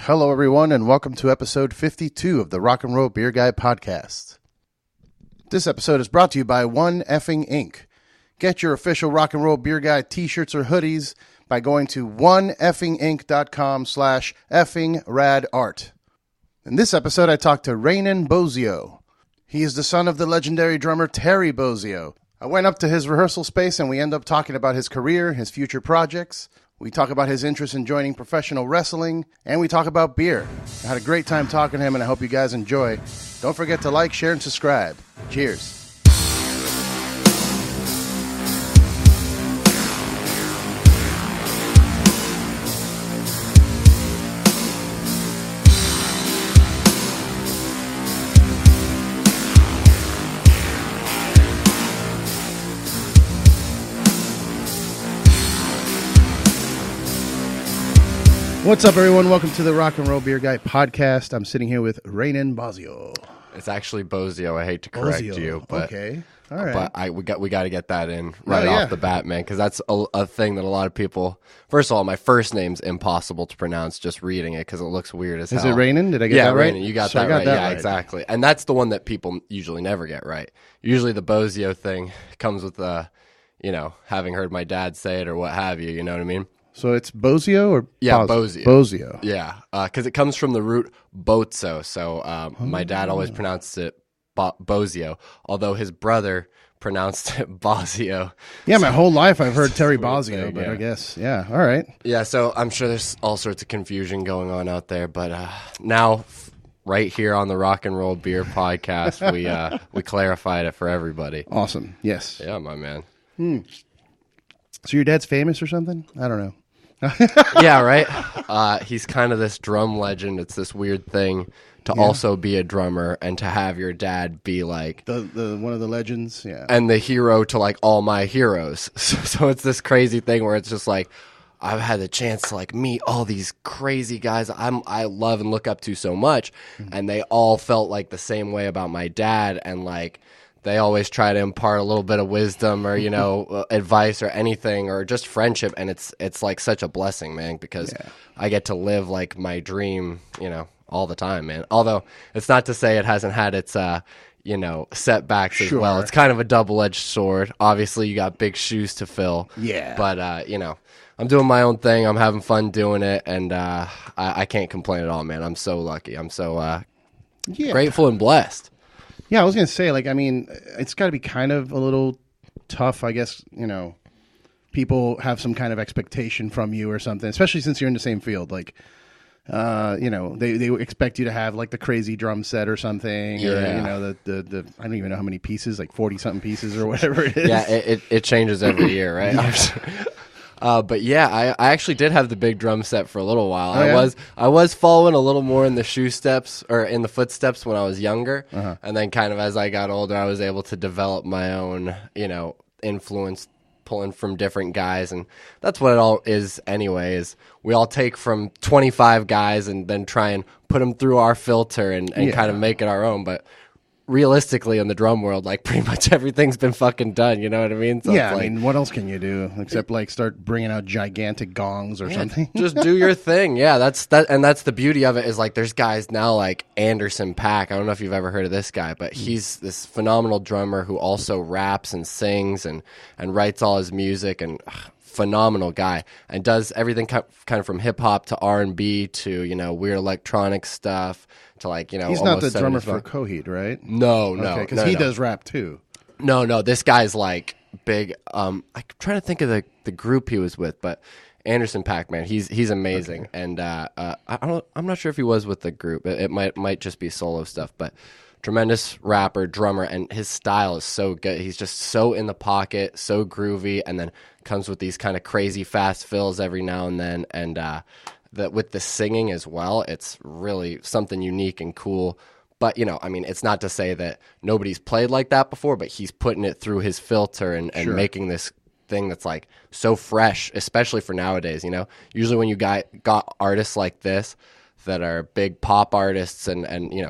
Hello, everyone, and welcome to episode 52 of the Rock and Roll Beer Guy podcast. This episode is brought to you by One Effing Inc. Get your official Rock and Roll Beer Guy t-shirts or hoodies by going to oneeffingink.com/effingradart. In this episode, I talked to Raanen Bozzio. He is the son of the legendary drummer Terry Bozzio. I went up to his rehearsal space and we end up talking about his career, his future projects. We talk about his interest in joining professional wrestling, and we talk about beer. I had a great time talking to him, and I hope you guys enjoy. Don't forget to like, share, and subscribe. Cheers. What's up, everyone? Welcome to the Rock and Roll Beer Guy podcast. I'm sitting here with Raanen Bozzio. It's actually Bozzio. I hate to correct you, but okay, all right. But we got to get that in off the bat, man, because that's a thing that a lot of people. First of all, my first name's impossible to pronounce just reading it because it looks weird as hell. Is it Raanen? Did I get that right? Yeah, Raanen. You got that right. Yeah, exactly. And that's the one that people usually never get right. Usually the Bozzio thing comes with having heard my dad say it or what have you. You know what I mean? So it's Bozzio or Bozzio? Bozzio. Yeah, because it comes from the root bozzo. So my dad always pronounced it Bozzio, although his brother pronounced it Bozzio. Yeah, my whole life I've heard Terry Bozzio, but I guess, yeah, all right. Yeah, so I'm sure there's all sorts of confusion going on out there, but now right here on the Rock and Roll Beer podcast, we clarified it for everybody. Awesome, yes. Yeah, my man. So your dad's famous or something? I don't know. Yeah, right? He's kind of this drum legend. It's this weird thing to also be a drummer and to have your dad be like the one of the legends, yeah, and the hero to like all my heroes. So it's this crazy thing where it's just like I've had the chance to like meet all these crazy guys I love and look up to so much, and they all felt like the same way about my dad, and like they always try to impart a little bit of wisdom or, advice or anything or just friendship. And it's like such a blessing, man, because I get to live like my dream, all the time, man. Although it's not to say it hasn't had its, setbacks as well. It's kind of a double-edged sword. Obviously, you got big shoes to fill. Yeah. But, I'm doing my own thing. I'm having fun doing it. And I can't complain at all, man. I'm so lucky. I'm so grateful and blessed. Yeah, I was going to say, it's got to be kind of a little tough, I guess, people have some kind of expectation from you or something, especially since you're in the same field. Like, they expect you to have, like, the crazy drum set or something, or, the I don't even know how many pieces, like 40-something pieces or whatever it is. Yeah, it changes every year, right? But yeah, I actually did have the big drum set for a little while. I was following a little more in the footsteps when I was younger, and then kind of as I got older, I was able to develop my own, influence, pulling from different guys, and that's what it all is. Anyway, is we all take from 25 guys and then try and put them through our filter and kind of make it our own, but. Realistically, in the drum world, like pretty much everything's been fucking done. You know what I mean? So yeah, what else can you do except like start bringing out gigantic gongs or something? Just do your thing. Yeah, that's the beauty of it. Is like there's guys now like Anderson .Paak. I don't know if you've ever heard of this guy, but he's this phenomenal drummer who also raps and sings and writes all his music and. Phenomenal guy, and does everything kind of from hip hop to R&B to weird electronic stuff to like he's not the drummer for Coheed, right? No, because he does rap too. No, this guy's like big. I'm trying to think of the group he was with, but Anderson .Paak, man, he's amazing, and I'm not sure if he was with the group. It might just be solo stuff, but. Tremendous rapper, drummer, and his style is so good. He's just so in the pocket, so groovy, and then comes with these kind of crazy fast fills every now and then. And with the singing as well, it's really something unique and cool. But, it's not to say that nobody's played like that before, but he's putting it through his filter and making this thing that's like so fresh, especially for nowadays, Usually when you got artists like this that are big pop artists and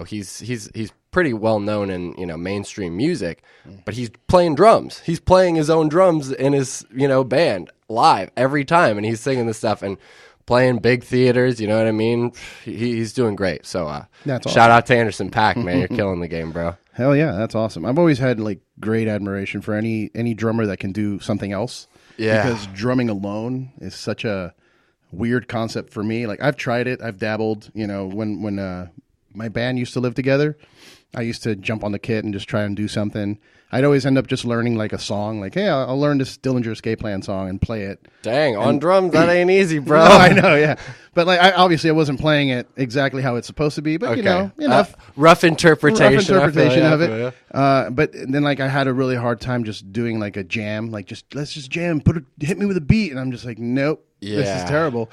he's pretty well known in mainstream music, but he's playing drums. He's playing his own drums in his band live every time, and he's singing this stuff. And playing big theaters. You know what I mean? He's doing great. So That's shout out to Anderson .Paak, man. You're killing the game, bro. Hell yeah, that's awesome. I've always had like great admiration for any drummer that can do something else. Yeah. Because drumming alone is such a weird concept for me. Like I've tried it, I've dabbled. You know, when my band used to live together, I used to jump on the kit and just try and do something. I'd always end up just learning like a song. Like, hey, I'll learn this Dillinger Escape Plan song and play it. Dang, on drums, that ain't easy, bro. No, I know, yeah. But like, obviously, I wasn't playing it exactly how it's supposed to be. But Okay. enough. Rough interpretation. Rough interpretation of Yeah. it. But then, like, I had a really hard time just doing like a jam. Like, let's just jam. Hit me with a beat, and I'm just like, nope, this Yeah. is terrible.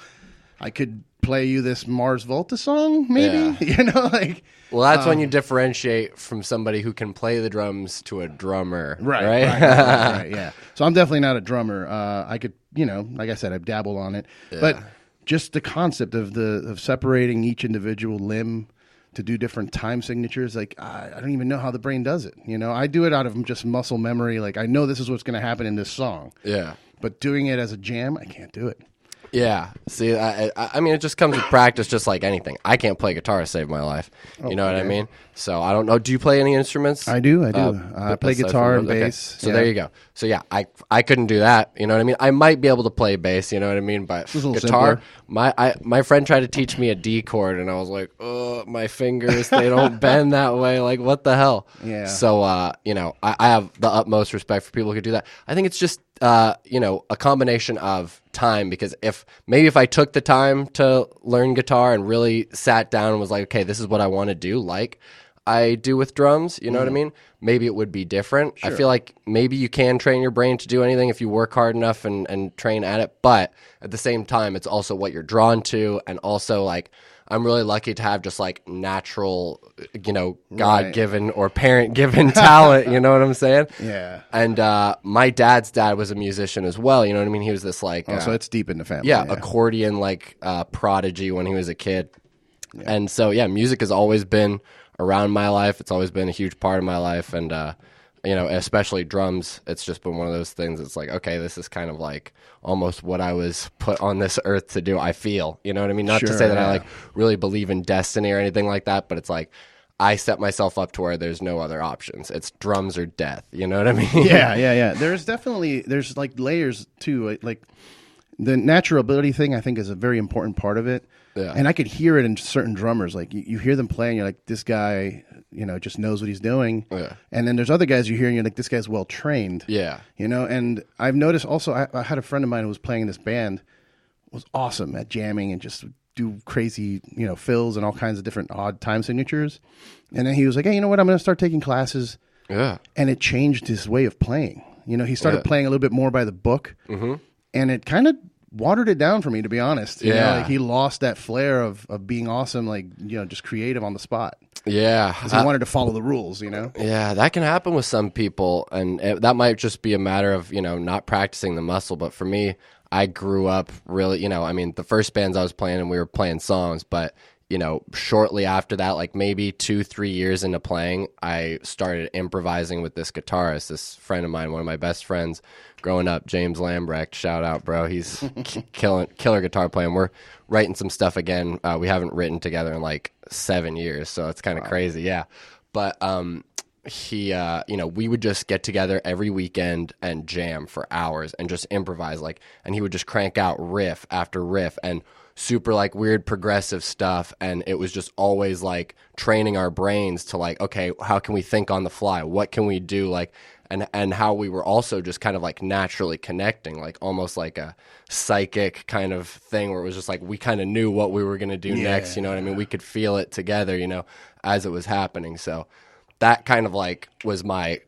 I could play you this Mars Volta song, maybe. Yeah. You know, like. Well, that's when you differentiate from somebody who can play the drums to a drummer, right? Right, yeah. So I'm definitely not a drummer. I could, like I said, I've dabbled on it, but just the concept of separating each individual limb to do different time signatures, like I don't even know how the brain does it. I do it out of just muscle memory. Like I know this is what's going to happen in this song. Yeah. But doing it as a jam, I can't do it. Yeah. See, I mean, it just comes with practice, just like anything. I can't play guitar to save my life. You know what I mean? So I don't know. Do you play any instruments? I do. I play guitar and bass. So there you go. So yeah, I couldn't do that. You know what I mean? I might be able to play bass. You know what I mean? But guitar, my friend tried to teach me a D chord, and I was like, oh, my fingers, they don't bend that way. Like, what the hell? Yeah. So I have the utmost respect for people who could do that. I think it's just a combination of time, because if I took the time to learn guitar and really sat down and was like, okay, this is what I want to do, like I do with drums, you know what I mean? Maybe it would be different. Sure. I feel like maybe you can train your brain to do anything if you work hard enough and train at it, but at the same time, it's also what you're drawn to, and also like I'm really lucky to have just like natural, God-given or parent-given talent, you know what I'm saying? Yeah. And my dad's dad was a musician as well, you know what I mean? He was this like... so it's deep in the family. Yeah, accordion like prodigy when he was a kid. Yeah. And so, yeah, music has always been around my life. It's always been a huge part of my life. And, especially drums, it's just been one of those things. It's like, okay, this is kind of like almost what I was put on this earth to do, I feel. You know what I mean? Not to say that I like really believe in destiny or anything like that, but it's like I set myself up to where there's no other options. It's drums or death. You know what I mean? Yeah. There's like layers too. Like the natural ability thing, I think, is a very important part of it. Yeah. And I could hear it in certain drummers. Like you hear them play and you're like, this guy, just knows what he's doing. Yeah. And then there's other guys you hear and you're like, this guy's well trained. Yeah. And I've noticed also, I had a friend of mine who was playing in this band, was awesome at jamming and just do crazy, fills and all kinds of different odd time signatures. And then he was like, hey, you know what? I'm going to start taking classes. Yeah. And it changed his way of playing. He started playing a little bit more by the book. Mm-hmm. And it kind of watered it down for me, to be honest. Like he lost that flair of being awesome, like, just creative on the spot. Yeah. Because he wanted to follow the rules, Yeah, that can happen with some people. And that might just be a matter of, not practicing the muscle. But for me, I grew up really, the first bands I was playing and we were playing songs, but shortly after that, like maybe 2-3 years into playing, I started improvising with this guitarist, this friend of mine, one of my best friends growing up, James Lambrecht. Shout out, bro. He's killer guitar playing. We're writing some stuff again. We haven't written together in like 7 years, so it's kind of crazy. Yeah. But he, we would just get together every weekend and jam for hours and just improvise, and he would just crank out riff after riff and super like weird progressive stuff, and it was just always like training our brains to like, okay, how can we think on the fly, what can we do, like, and how we were also just kind of like naturally connecting, like almost like a psychic kind of thing where it was just like we kind of knew what we were going to do next, you know what I mean? We could feel it together, as it was happening. So that kind of like was my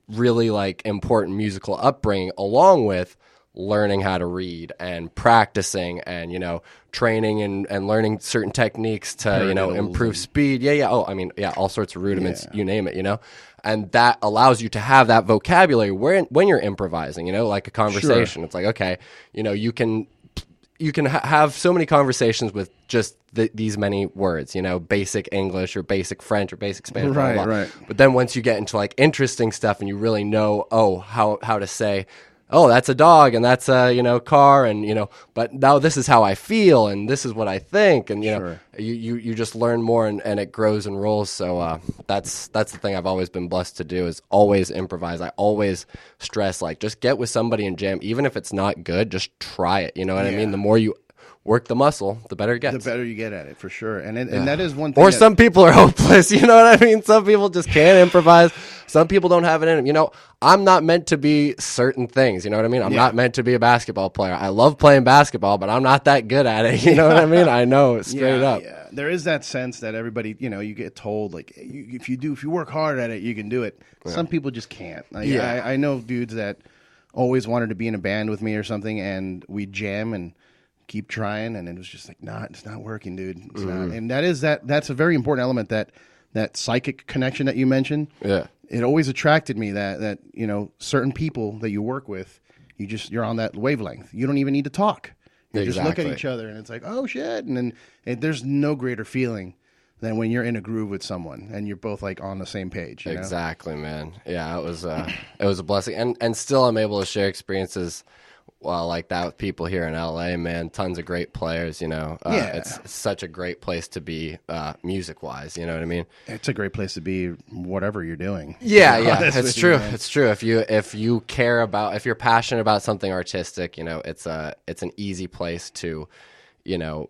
really like important musical upbringing, along with learning how to read and practicing and, training and learning certain techniques to, improve speed. All sorts of rudiments, you name it, and that allows you to have that vocabulary when you're improvising, like a conversation. Sure. It's like, okay, you can have so many conversations with just these many words, basic English or basic French or basic Spanish, right. But then once you get into like interesting stuff and you really know, how to say, oh, that's a dog and that's a, car and, but now this is how I feel and this is what I think. And, Sure. you just learn more and it grows and rolls. So that's the thing I've always been blessed to do is always improvise. I always stress, like, just get with somebody and jam. Even if it's not good, just try it. You know what I mean? The more you work the muscle, the better it gets. The better you get at it, for sure. And that is one thing. Or some people are hopeless. You know what I mean? Some people just can't improvise. Some people don't have it in them. I'm not meant to be certain things. You know what I mean? I'm not meant to be a basketball player. I love playing basketball, but I'm not that good at it. You know what I mean? I know it straight up. Yeah. There is that sense that everybody, you get told, like, if you work hard at it, you can do it. Yeah. Some people just can't. I know dudes that always wanted to be in a band with me or something, and we jam and keep trying, and it was just like, it's not working, dude. It's not. And that's a very important element, that psychic connection that you mentioned. Yeah. It always attracted me that certain people that you work with, you're on that wavelength. You don't even need to talk. You just look at each other, and it's like, oh shit, and then there's no greater feeling than when you're in a groove with someone and you're both like on the same page. Exactly, man. Yeah, it was a blessing, and still I'm able to share experiences. Well, like that with people here in LA, man, tons of great players, It's such a great place to be music-wise, you know what I mean? It's a great place to be whatever you're doing. Yeah, it's true. It's true. If you care about, if you're passionate about something artistic, it's an easy place to,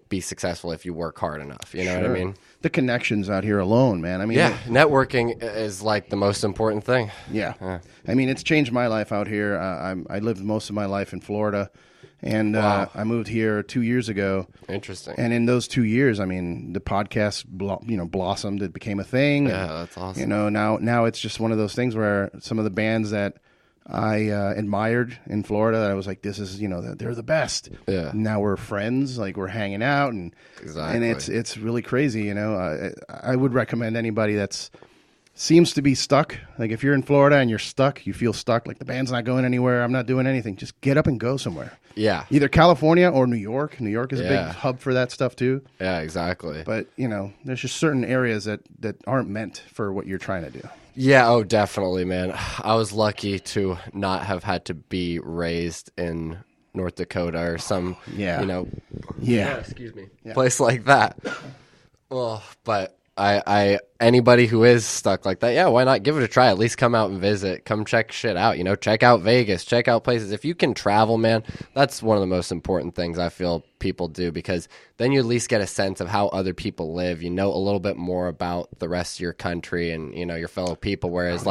be successful if you work hard enough, you know what I mean? The connections out here alone, man. I mean, networking is like the most important thing. Yeah. I mean, it's changed my life out here. I lived most of my life in Florida, and I moved here 2 years ago. Interesting. And in those 2 years, I mean, the podcast blossomed. It became a thing. Yeah, that's awesome. Now it's just one of those things where some of the bands that I admired in Florida, that I was like, this is, they're the best. Yeah. Now we're friends, like we're hanging out, and it's really crazy. I would recommend anybody that's seems to be stuck. Like if you're in Florida and you're stuck, you feel stuck, like the band's not going anywhere, I'm not doing anything. Just get up and go somewhere. Yeah. Either California or New York. New York is a big hub for that stuff too. Yeah, exactly. But, there's just certain areas that aren't meant for what you're trying to do. Yeah, oh, definitely, man. I was lucky to not have had to be raised in North Dakota or some, excuse me, place like that. Well, but I anybody who is stuck like that, why not give it a try? At least come out and visit. Come check shit out. Check out Vegas. Check out places. If you can travel, man, that's one of the most important things I feel people do, because then you at least get a sense of how other people live. You know a little bit more about the rest of your country and your fellow people. Whereas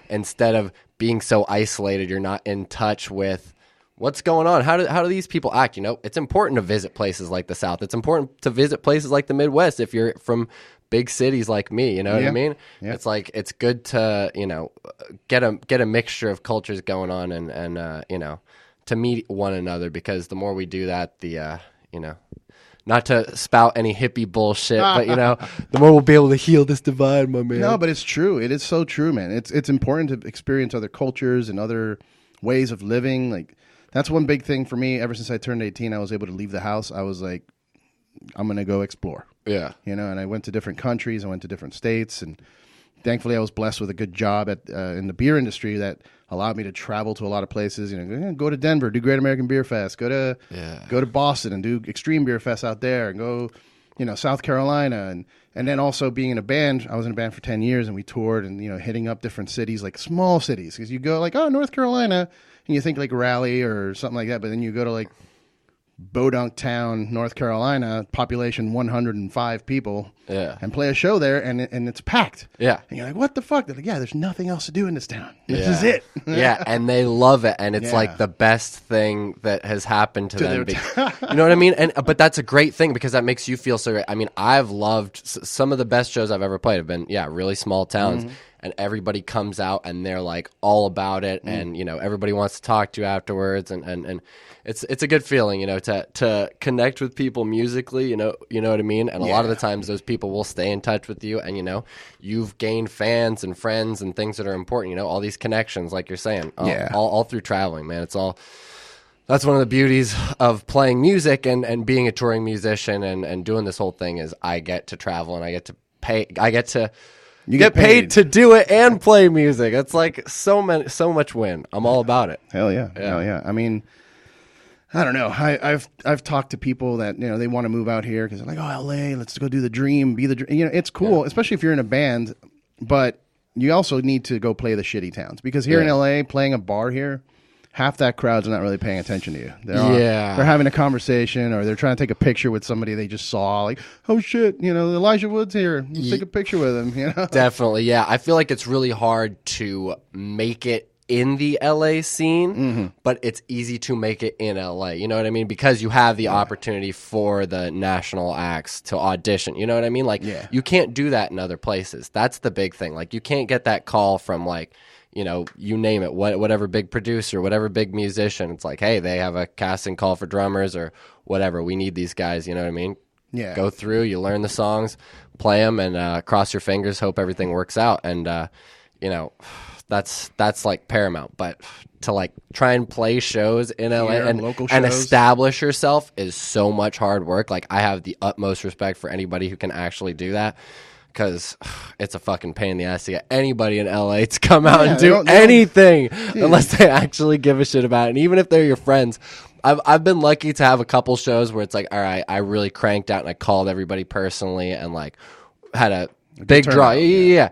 instead of being so isolated, you're not in touch with what's going on. How do these people act? It's important to visit places like the South. It's important to visit places like the Midwest if you're from big cities like me, you know what I mean? Yeah. It's like, it's good to, get a mixture of cultures going on and to meet one another, because the more we do that, the, not to spout any hippie bullshit, but the more we'll be able to heal this divide, my man. No, but it's true. It is so true, man. It's important to experience other cultures and other ways of living. Like, that's one big thing for me. Ever since I turned 18, I was able to leave the house. I was like, I'm going to go explore. Yeah. And I went to different countries. I went to different states. And thankfully, I was blessed with a good job in the beer industry that allowed me to travel to a lot to go to Denver, do Great American Beer Fest, go to Boston and do Extreme Beer Fest out there, and go, South Carolina. And then also being in a band, I was in a band for 10 years, and we toured and, hitting up different cities, like small cities. Because you go like, oh, North Carolina, and you think like Raleigh or something like that. But then you go to like Bodunk Town, North Carolina, population 105 people, and play a show there, and it's packed. Yeah. And you're like, what the fuck? They're like, there's nothing else to do in this town. This is it. Yeah, and they love it, and it's like the best thing that has happened to them. You know what I mean? But that's a great thing, because that makes you feel so great. I mean, I've loved some of the best shows I've ever played have been, really small towns. Mm-hmm. And everybody comes out and they're like all about it, and everybody wants to talk to you afterwards, and it's a good feeling, to connect with people musically, you know what I mean? And a lot of the times those people will stay in touch with you, and you've gained fans and friends and things that are important, all these connections, like you're saying, all through traveling, man. That's one of the beauties of playing music and being a touring musician and doing this whole thing, is I get to travel, and I get to You get paid to do it and play music. It's like so much win. I'm all about it. Hell yeah. Hell yeah. I mean, I don't know. I've talked to people that, you know, they want to move out here because they're like, oh, LA, let's go do the dream, be the dream. You know, it's cool, especially if you're in a band, but you also need to go play the shitty towns because here in LA, playing a bar here, half that crowd's not really paying attention to you. They're having a conversation or they're trying to take a picture with somebody they just saw. Like, oh shit, you know, Elijah Wood's here. Let's take a picture with him. You know, definitely, yeah. I feel like it's really hard to make it in the LA scene, but it's easy to make it in LA. You know what I mean? Because you have the opportunity for the national acts to audition. You know what I mean? Like, you can't do that in other places. That's the big thing. Like, you can't get that call from, like, you know, you name it, whatever big producer, whatever big musician. It's like, hey, they have a casting call for drummers or whatever. We need these guys. You know what I mean? Yeah. Go through, you learn the songs, play them, and cross your fingers, hope everything works out. And, you know, that's like paramount. But to like try and play shows in LA and establish yourself is so much hard work. Like, I have the utmost respect for anybody who can actually do that. Because it's a fucking pain in the ass to get anybody in LA to come out and do anything unless they actually give a shit about it. And even if they're your friends, I've been lucky to have a couple shows where it's like, all right, I really cranked out and I called everybody personally and like had a big draw. Yeah.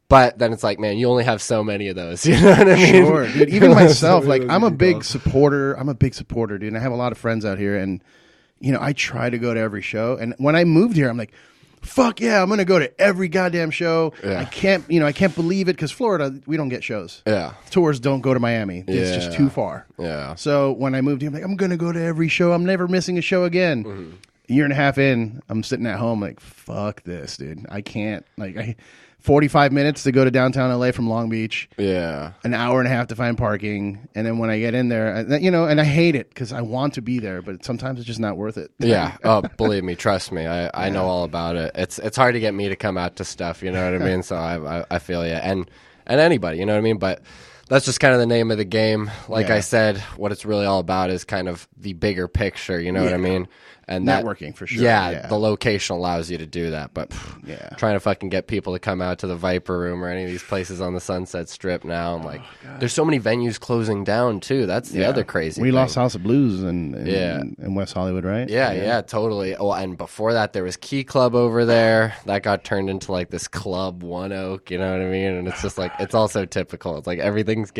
But then it's like, man, you only have so many of those. You know what I mean? Sure, dude. Even myself, like, I'm a big supporter. I'm a big supporter, dude. And I have a lot of friends out here. And, you know, I try to go to every show. And when I moved here, I'm like, fuck yeah, I'm going to go to every goddamn show. Yeah. I can't believe it because Florida, we don't get shows. Yeah. Tours don't go to Miami. It's just too far. Yeah. So when I moved here, I'm like, I'm going to go to every show. I'm never missing a show again. Mm-hmm. A year and a half in, I'm sitting at home like, fuck this, dude. I can't. Like, 45 minutes to go to downtown LA from Long Beach. Yeah. An hour and a half to find parking. And then when I get in there, you know, and I hate it because I want to be there, but sometimes it's just not worth it. Yeah. Oh, believe me, trust me. I know all about it. It's hard to get me to come out to stuff, you know what I mean? So I feel you. And anybody, you know what I mean? But that's just kind of the name of the game. Like I said, what it's really all about is kind of the bigger picture, you know what I mean? And networking for sure. Yeah, the location allows you to do that. But trying to fucking get people to come out to the Viper Room or any of these places on the Sunset Strip now, and like, there's so many venues closing down too. That's the other crazy. We lost House of Blues in West Hollywood, right? Yeah, totally. Oh, and before that, there was Key Club over there that got turned into like this Club One Oak. You know what I mean? And it's just like, it's also typical. It's like everything's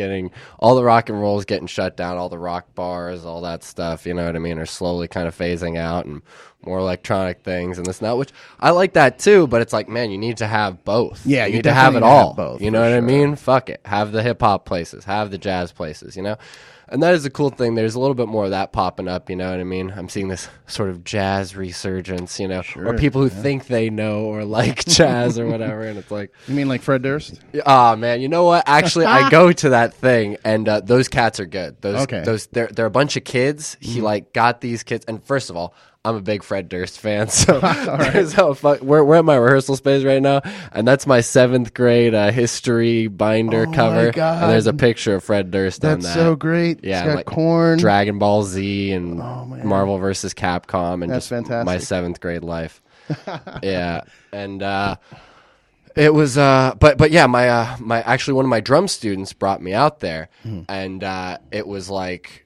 all the rock and roll is getting shut down. All the rock bars, all that stuff. You know what I mean? Are slowly kind of phasing out. And more electronic things and this and that, which I like that too, but it's like, man, you need to have both. Yeah, you need to have it all. Both, you know what I mean? Fuck it. Have the hip hop places, have the jazz places, you know? And that is a cool thing. There's a little bit more of that popping up, you know what I mean? I'm seeing this sort of jazz resurgence, you know, or people who think they know or like jazz or whatever, and it's like... You mean like Fred Durst? Oh, man, you know what? Actually, I go to that thing, and those cats are good. They're a bunch of kids. He, like, got these kids, and first of all, I'm a big Fred Durst fan, so we're at my rehearsal space right now, and that's my 7th grade history binder cover, and there's a picture of Fred Durst on that. That's so great. Yeah, it's got like Korn, Dragon Ball Z, and Marvel vs. Capcom, and that's fantastic. My 7th grade life. Yeah, and it was, but yeah, my actually one of my drum students brought me out there, and it was like,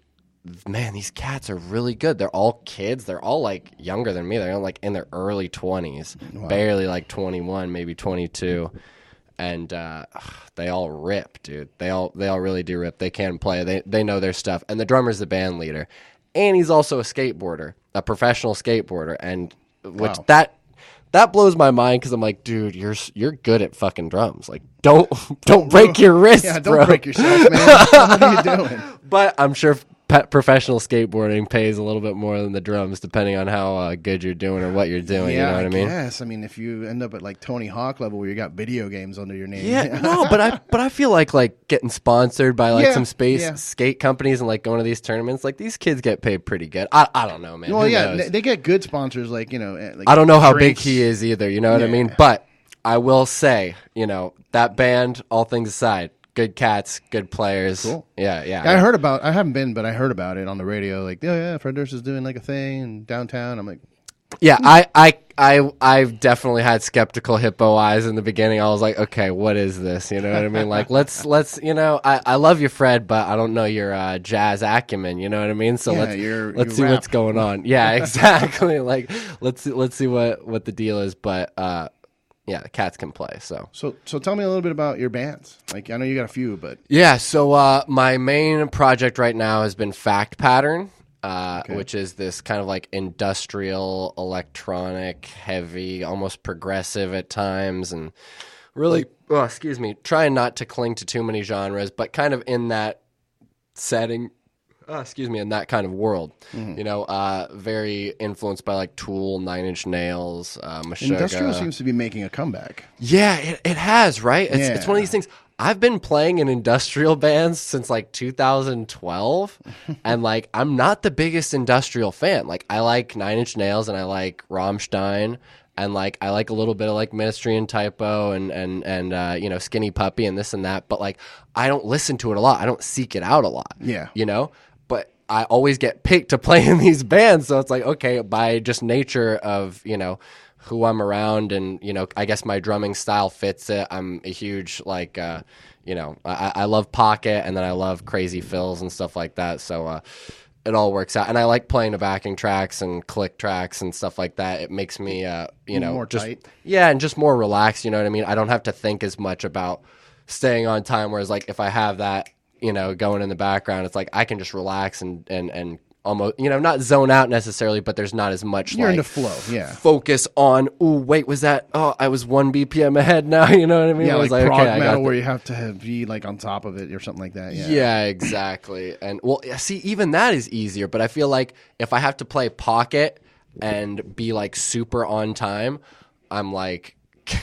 man, these cats are really good. They're all kids. They're all like younger than me. They're all like in their early 20s, barely like 21, maybe 22. And they all rip, dude. They all really do rip. They can play. They know their stuff. And the drummer's the band leader. And he's also a skateboarder, a professional skateboarder. And which that blows my mind because I'm like, dude, you're good at fucking drums. Like, don't break your wrist, yeah, bro. Don't break yourself, man. What are you doing? But I'm sure professional skateboarding pays a little bit more than the drums, depending on how good you're doing or what you're doing. Yeah, you know what I mean? Yes. I mean, if you end up at like Tony Hawk level where you got video games under your name. Yeah, no, but I feel like getting sponsored by like some skate companies and like going to these tournaments, like these kids get paid pretty good. I don't know, man. Well, they get good sponsors, like, you know. Like I don't know how big he is either. You know what I mean? But I will say, you know, that band, all things aside, good cats, good players. Cool. Yeah. I haven't been, but I heard about it on the radio. Like, Fred Durst is doing like a thing in downtown. I'm like, Yeah, I've definitely had skeptical hippo eyes in the beginning. I was like, okay, what is this? You know what I mean? Like, let's I love you, Fred, but I don't know your jazz acumen. You know what I mean? So let's see what's going on. Yeah, exactly. Like, let's see what the deal is. But yeah, the cats can play. So tell me a little bit about your bands. Like, I know you got a few, but yeah. So my main project right now has been Fact Pattern. Which is this kind of like industrial, electronic, heavy, almost progressive at times, and really, trying not to cling to too many genres, but kind of in that setting, in that kind of world. Mm-hmm. You know, very influenced by like Tool, Nine Inch Nails, Meshuggah. Industrial seems to be making a comeback. Yeah, it has, right? It's one of these things. I've been playing in industrial bands since like 2012, and like I'm not the biggest industrial fan. Like I like Nine Inch Nails and I like Rammstein, and like I like a little bit of like Ministry and Typo and you know, Skinny Puppy and this and that. But like I don't listen to it a lot. I don't seek it out a lot. Yeah, you know. But I always get picked to play in these bands, so it's like okay, by just nature of, you know, who I'm around, and you know, I guess my drumming style fits it. I'm a huge like you know, I love pocket, and then I love crazy fills and stuff like that, so it all works out. And I like playing the backing tracks and click tracks and stuff like that. It makes me you know, more just tight. Yeah, and just more relaxed, you know what I mean? I don't have to think as much about staying on time, whereas like if I have that, you know, going in the background, it's like I can just relax and almost, you know, not zone out necessarily, but there's not as much You're like in the flow, yeah. Focus on, ooh, wait, was that, oh, I was 1 BPM ahead now, you know what I mean? Yeah, I was like prog okay, metal where you have to be like on top of it or something like that. Yeah, yeah, exactly. And well, see, even that is easier, but I feel like if I have to play pocket and be like super on time, I'm like,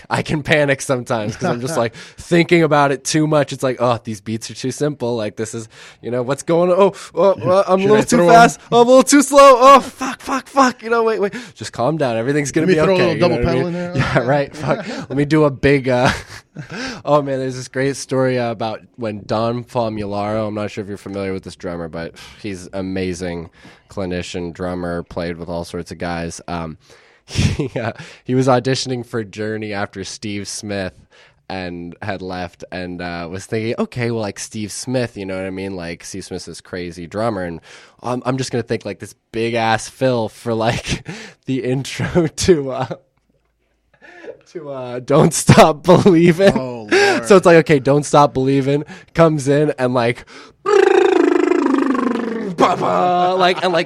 I can panic sometimes because I'm just like thinking about it too much. It's like, oh, these beats are too simple. Like this is, you know, what's going on? Oh, I'm a little too fast. Oh, I'm a little too slow. Oh, fuck. You know, wait. Just calm down. Everything's going to be okay. Let me throw a little double pedal I mean? in there. Yeah, right. Fuck. Let me do a big, oh man, there's this great story about when Don Famularo, I'm not sure if you're familiar with this drummer, but he's amazing clinician, drummer, played with all sorts of guys. He was auditioning for Journey after Steve Smith and had left, and was thinking, okay, well, like Steve Smith, you know what I mean? Like Steve Smith's this crazy drummer, and I'm just gonna think like this big ass fill for like the intro to Don't Stop Believin'. Oh, Lord. So it's like, okay, Don't Stop Believin' comes in and like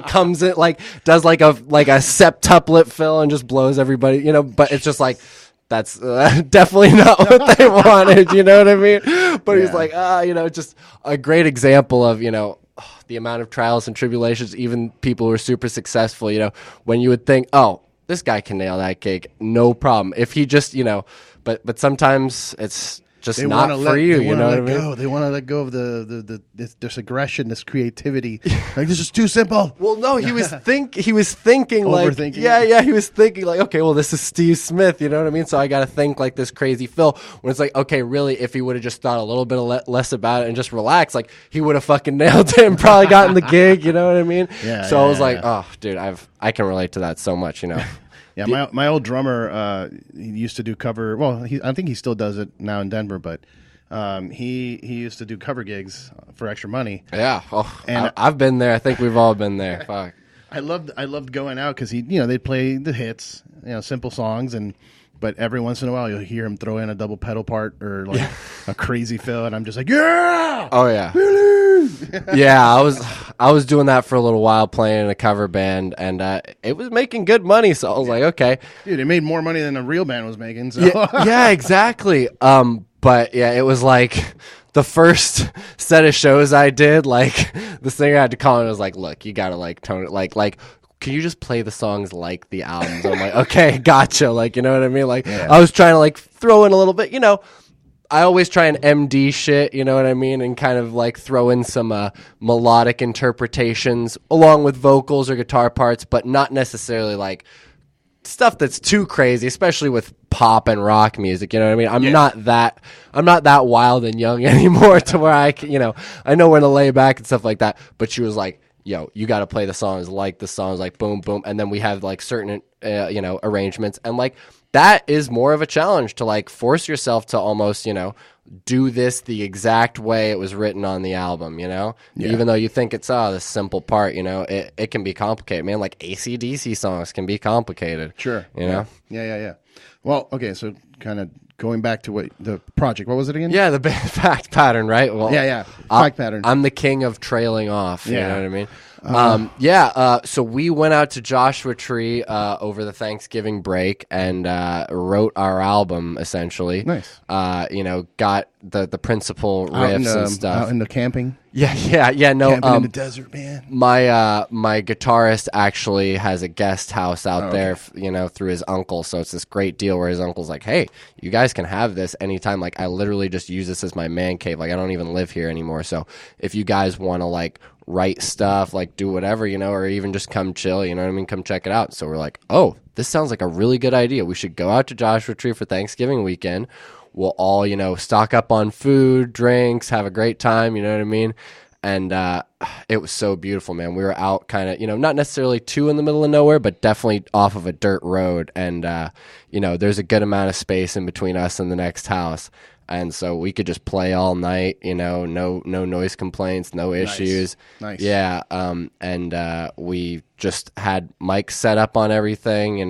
comes in, like does like a septuplet fill and just blows everybody, you know, but it's just like that's definitely not what they wanted, you know what I mean? But yeah. He's like, you know, just a great example of, you know, the amount of trials and tribulations, even people who are super successful, you know, when you would think, oh, this guy can nail that cake, no problem. If he just, you know, but sometimes it's just not for you, you know what I mean? They want to let go of this aggression, this creativity. Like, this is too simple. Well, no, he was thinking like, yeah, he was thinking like, okay, well, this is Steve Smith, you know what I mean? So I got to think like this crazy fill. When it's like, okay, really, if he would have just thought a little bit less about it and just relaxed, like he would have fucking nailed it and probably gotten the gig, you know what I mean? Yeah. So I was like, oh, dude, I can relate to that so much, you know. Yeah, my old drummer, he used to do cover. Well, I think he still does it now in Denver, but he used to do cover gigs for extra money. Yeah, and I've been there. I think we've all been there. Fuck. I loved going out because they'd play the hits, you know, simple songs, but every once in a while you'll hear him throw in a double pedal part or like a crazy fill, and I'm just like, yeah, oh yeah. Yeah, I was doing that for a little while, playing in a cover band, and it was making good money. So I was like, okay, dude, it made more money than a real band was making. So. Yeah, exactly. But yeah, it was like the first set of shows I did. Like the singer had to call and was like, "Look, you gotta like tone it like." Can you just play the songs like the albums? I'm like, okay, gotcha. Like, you know what I mean? Like, I was trying to like throw in a little bit, you know. I always try and MD shit, you know what I mean, and kind of like throw in some melodic interpretations along with vocals or guitar parts, but not necessarily like stuff that's too crazy, especially with pop and rock music. You know what I mean? I'm not that wild and young anymore to where I know when to lay back and stuff like that. But she was like, yo, you got to play the songs like boom, boom. And then we have like certain, arrangements. And like, that is more of a challenge to like force yourself to almost, do this the exact way it was written on the album, even though you think it's this simple part, it can be complicated, man. Like AC/DC songs can be complicated. Sure. Yeah. Well, okay, so kind of going back to what the project, what was it again? Yeah, the fact pattern, right? Well, fact pattern. I'm the king of trailing off. You know what I mean? So we went out to Joshua Tree over the Thanksgiving break and wrote our album essentially. Nice. Got the principal riffs and stuff. Out in the camping. Yeah. No, camping in the desert, man. My guitarist actually has a guest house out there, through his uncle. So it's this great deal where his uncle's like, "Hey, you guys can have this anytime. Like, I literally just use this as my man cave. Like, I don't even live here anymore. So if you guys want to like write stuff, like do whatever, or even just come chill, come check it out." So we're like, oh, this sounds like a really good idea. We should go out to Joshua Tree for Thanksgiving weekend. We'll all, stock up on food, drinks, have a great time, you know what I mean? And it was so beautiful, man. We were out kind of, not necessarily too in the middle of nowhere, but definitely off of a dirt road. And, there's a good amount of space in between us and the next house. And so we could just play all night, no noise complaints, no issues. Nice. Yeah. And we just had mics set up on everything,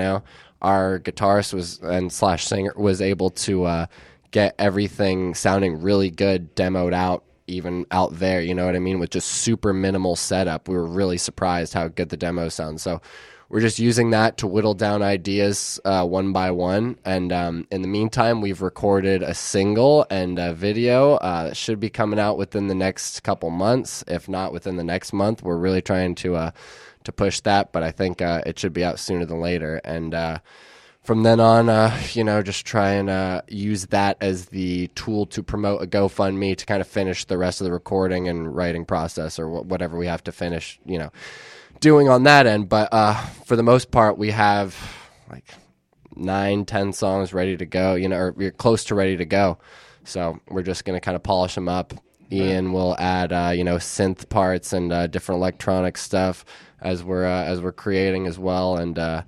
Our guitarist singer was able to get everything sounding really good, demoed out, even out there, you know what I mean, with just super minimal setup. We were really surprised how good the demo sounds. So we're just using that to whittle down ideas one by one. And in the meantime, we've recorded a single and a video that should be coming out within the next couple months, if not within the next month. We're really trying to push that, but I think it should be out sooner than later. And from then on, just try and use that as the tool to promote a GoFundMe to kind of finish the rest of the recording and writing process or whatever we have to finish, doing on that end. But for the most part, we have like 9-10 songs ready to go, or we're close to ready to go. So we're just going to kind of polish them up. Ian will add, synth parts and different electronic stuff as we're creating as well, and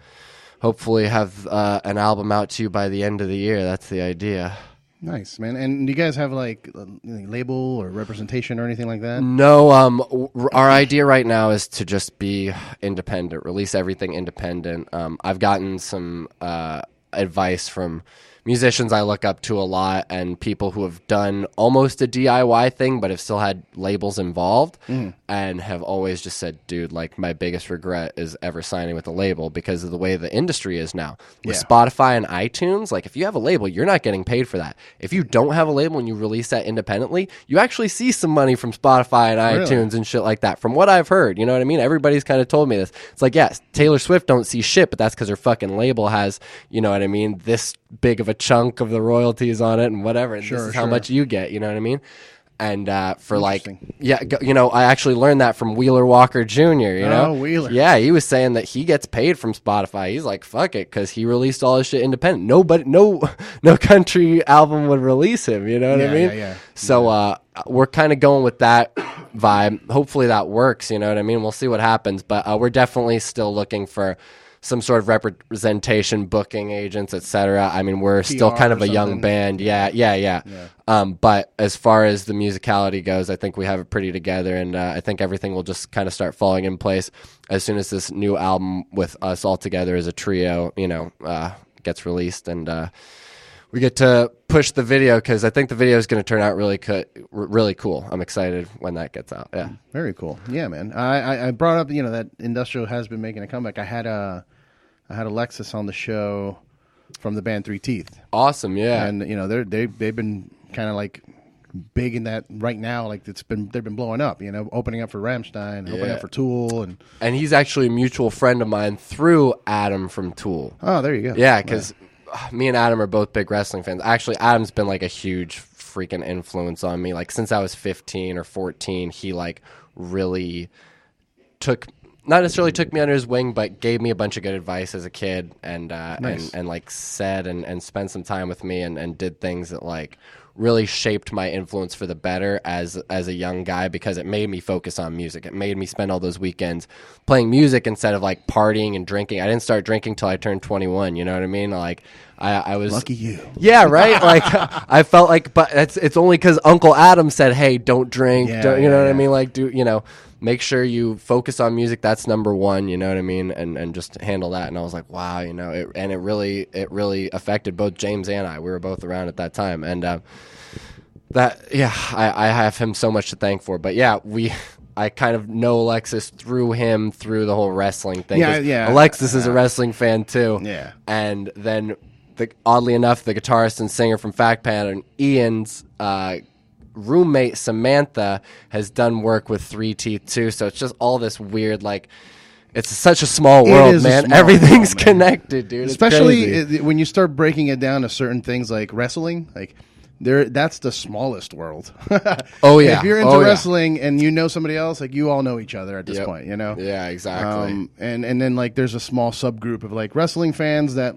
hopefully have an album out to you by the end of the year. That's the idea. Nice, man. And do you guys have like a label or representation or anything like that? No. Our idea right now is to just be independent, release everything independent. I've gotten some advice from musicians I look up to a lot and people who have done almost a DIY thing but have still had labels involved and have always just said, dude, like my biggest regret is ever signing with a label because of the way the industry is now. With Spotify and iTunes, like if you have a label, you're not getting paid for that. If you don't have a label and you release that independently, you actually see some money from Spotify and iTunes and shit like that. From what I've heard, you know what I mean? Everybody's kind of told me this. It's like, yes, Taylor Swift don't see shit, but that's because her fucking label has, you know what I mean, this big of a chunk of the royalties on it and whatever. And this is how much you get, you know what I mean? And for like, I actually learned that from Wheeler Walker Jr., you know? Oh, Wheeler. Yeah, he was saying that he gets paid from Spotify. He's like, fuck it, because he released all his shit independent. No country album would release him, you know what I mean? Yeah. So we're kind of going with that vibe. Hopefully that works, you know what I mean? We'll see what happens. But we're definitely still looking for some sort of representation, booking agents, etc. I mean, we're still kind of a young band. Yeah. But as far as the musicality goes, I think we have it pretty together, and I think everything will just kind of start falling in place as soon as this new album with us all together as a trio, gets released, and we get to push the video because I think the video is going to turn out really cool. I'm excited when that gets out. Yeah, very cool. Yeah, man. I brought up that industrial has been making a comeback. I had Alexis on the show from the band 3 Teeth. Awesome, yeah. And they've been kind of like big in that right now. Like they've been blowing up. Opening up for Rammstein, opening up for Tool, and he's actually a mutual friend of mine through Adam from Tool. Oh, there you go. Yeah, because me and Adam are both big wrestling fans. Actually, Adam's been like a huge freaking influence on me. Like since I was 15 or 14, he like really not necessarily took me under his wing, but gave me a bunch of good advice as a kid, and nice. and like said and spent some time with me and did things that like really shaped my influence for the better as a young guy, because it made me focus on music. It made me spend all those weekends playing music instead of like partying and drinking. I didn't start drinking till I turned 21. You know what I mean? Like I was lucky you. Yeah, right. Like I felt like, but it's only because Uncle Adam said, "Hey, don't drink." Yeah, don't, you know what I mean? Like, make sure you focus on music. That's number one. You know what I mean? And just handle that. And I was like, wow, it really affected both James and I. We were both around at that time, and I have him so much to thank for. But yeah, I kind of know Alexis through him, through the whole wrestling thing. Yeah. Alexis is a wrestling fan too. Yeah. And then oddly enough, the guitarist and singer from Fact Pattern, Ian's roommate Samantha, has done work with 3 Teeth too. So it's just all this weird, like, it's such a small world, man. Everything's connected, dude. Especially when you start breaking it down to certain things like wrestling, like that's the smallest world. Oh yeah. If you're into wrestling and you know somebody else, like you all know each other at this point, you know? Yeah, exactly. And then like there's a small subgroup of like wrestling fans that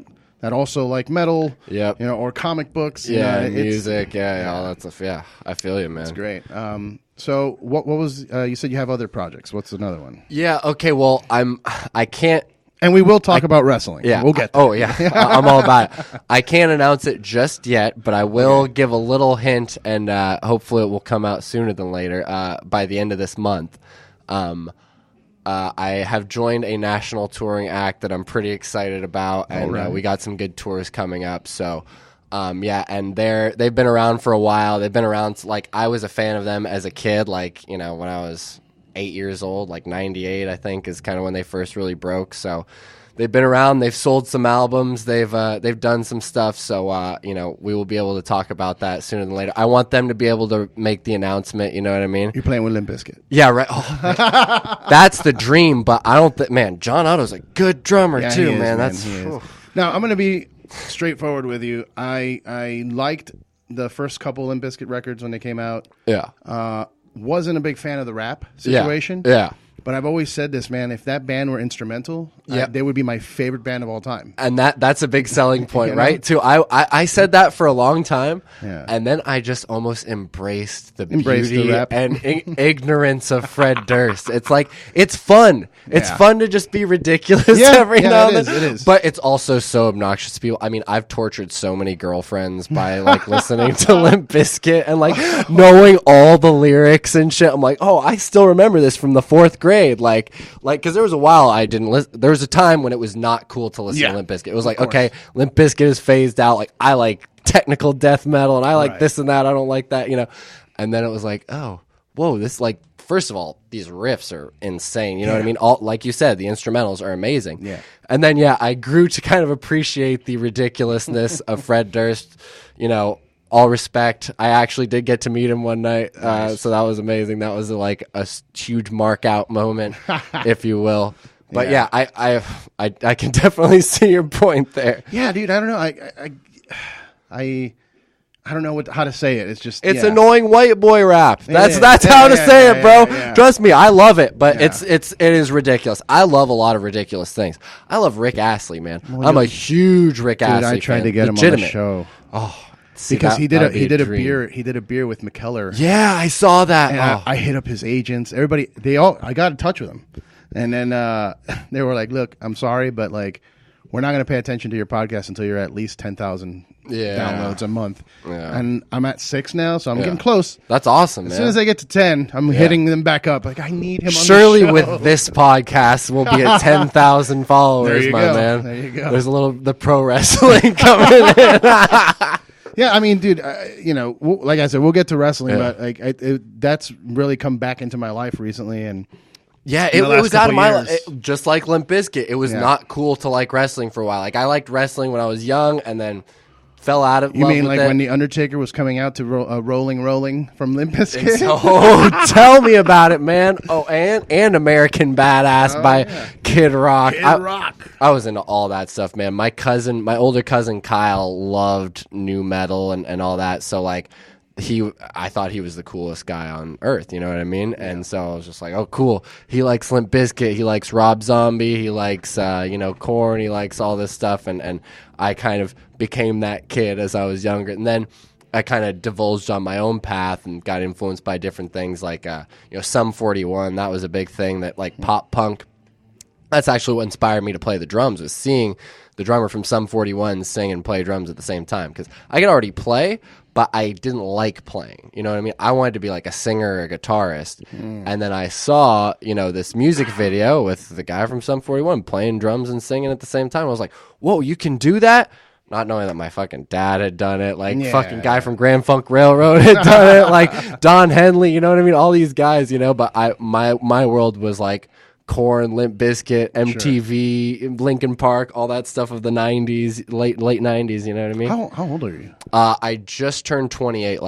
also like metal, or comic books, music, all that stuff. Yeah, I feel you, man. It's great. So what was you said you have other projects? What's another one? Yeah. Okay. Well, I can't. And we will talk about wrestling. Yeah, we'll get there. Oh yeah, I'm all about it. I can't announce it just yet, but I will give a little hint, and hopefully it will come out sooner than later. By the end of this month. I have joined a national touring act that I'm pretty excited about, and we got some good tours coming up. So, and they've been around for a while. They've been around, like, I was a fan of them as a kid, like, when I was 8 years old, like 98, I think, is kind of when they first really broke. So they've been around. They've sold some albums. They've done some stuff. So we will be able to talk about that sooner than later. I want them to be able to make the announcement. You know what I mean? You're playing with Limp Bizkit. Yeah, right. Oh, that's the dream. But I don't think, man. John Otto's a good drummer too, man. That's now. I'm going to be straightforward with you. I liked the first couple Limp Bizkit records when they came out. Yeah. Wasn't a big fan of the rap situation. Yeah. But I've always said this, man. If that band were instrumental, they would be my favorite band of all time. And that's a big selling point, right? Too. I said that for a long time, and then I just almost embraced the beauty and ignorance of Fred Durst. It's like, it's fun. It's fun to just be ridiculous every now and then. It is. But it's also so obnoxious to people. I mean, I've tortured so many girlfriends by like listening to Limp Bizkit and like knowing all the lyrics and shit. I'm like, oh, I still remember this from the 4th grade. Like, because there was a while I didn't listen. There was a time when it was not cool to listen to Limp Bizkit. It was like, okay, Limp Bizkit is phased out. Like, I like technical death metal, and I like this and that. I don't like that, And then it was like, oh, whoa, this, like, first of all, these riffs are insane. You know what I mean? All, like you said, the instrumentals are amazing. Yeah. And then, I grew to kind of appreciate the ridiculousness of Fred Durst, all respect. I actually did get to meet him one night, so that was amazing. That was like a huge mark out moment, if you will. But I can definitely see your point there. Yeah, dude. I don't know. I don't know how to say it. It's just annoying white boy rap. That's how to say it, bro. Yeah. Trust me, I love it, but it is ridiculous. I love a lot of ridiculous things. I love Rick Astley, man. I'm a huge Rick Astley fan. I tried to get him on the show. Oh. Because he did a beer with McKellar. Yeah, I saw that. And I hit up his agents. Everybody, I got in touch with them, and then they were like, "Look, I'm sorry, but like, we're not going to pay attention to your podcast until you're at least 10,000 downloads a month." Yeah. And I'm at 6 now, so I'm getting close. That's awesome, man. As soon as I get to 10, I'm hitting them back up. Like, I need him. Surely on the show. With this podcast, we'll be at 10,000 followers, man. There you go. There's the pro wrestling coming in. Yeah, I mean, dude, like I said, we'll get to wrestling, but like that's really come back into my life recently, and it was out of my life. Just like Limp Bizkit, it was not cool to like wrestling for a while. Like, I liked wrestling when I was young, and then fell out of. You love mean with like when the Undertaker was coming out to Rolling from Limp Bizkit? Oh, tell me about it, man! Oh, and American Badass by Kid Rock. I was into all that stuff, man. My older cousin Kyle loved new metal and all that. So like, I thought he was the coolest guy on earth. You know what I mean? Yeah. And so I was just like, oh, cool. He likes Limp Bizkit. He likes Rob Zombie. He likes Korn. He likes all this stuff. And I kind of became that kid as I was younger. And then I kind of divulged on my own path and got influenced by different things like, Sum 41. That was a big thing that like pop punk. That's actually what inspired me to play the drums, was seeing the drummer from Sum 41 sing and play drums at the same time. Because I could already play, but I didn't like playing. You know what I mean? I wanted to be like a singer or a guitarist. And then I saw, this music video with the guy from Sum 41 playing drums and singing at the same time. I was like, whoa, you can do that? Not knowing that my fucking dad had done it, like fucking guy from Grand Funk Railroad had done it, like Don Henley, you know what I mean? All these guys, but my world was like Korn, Limp Bizkit, MTV, Linkin Park, all that stuff of the 90s, late 90s, you know what I mean? How old are you? I just turned 28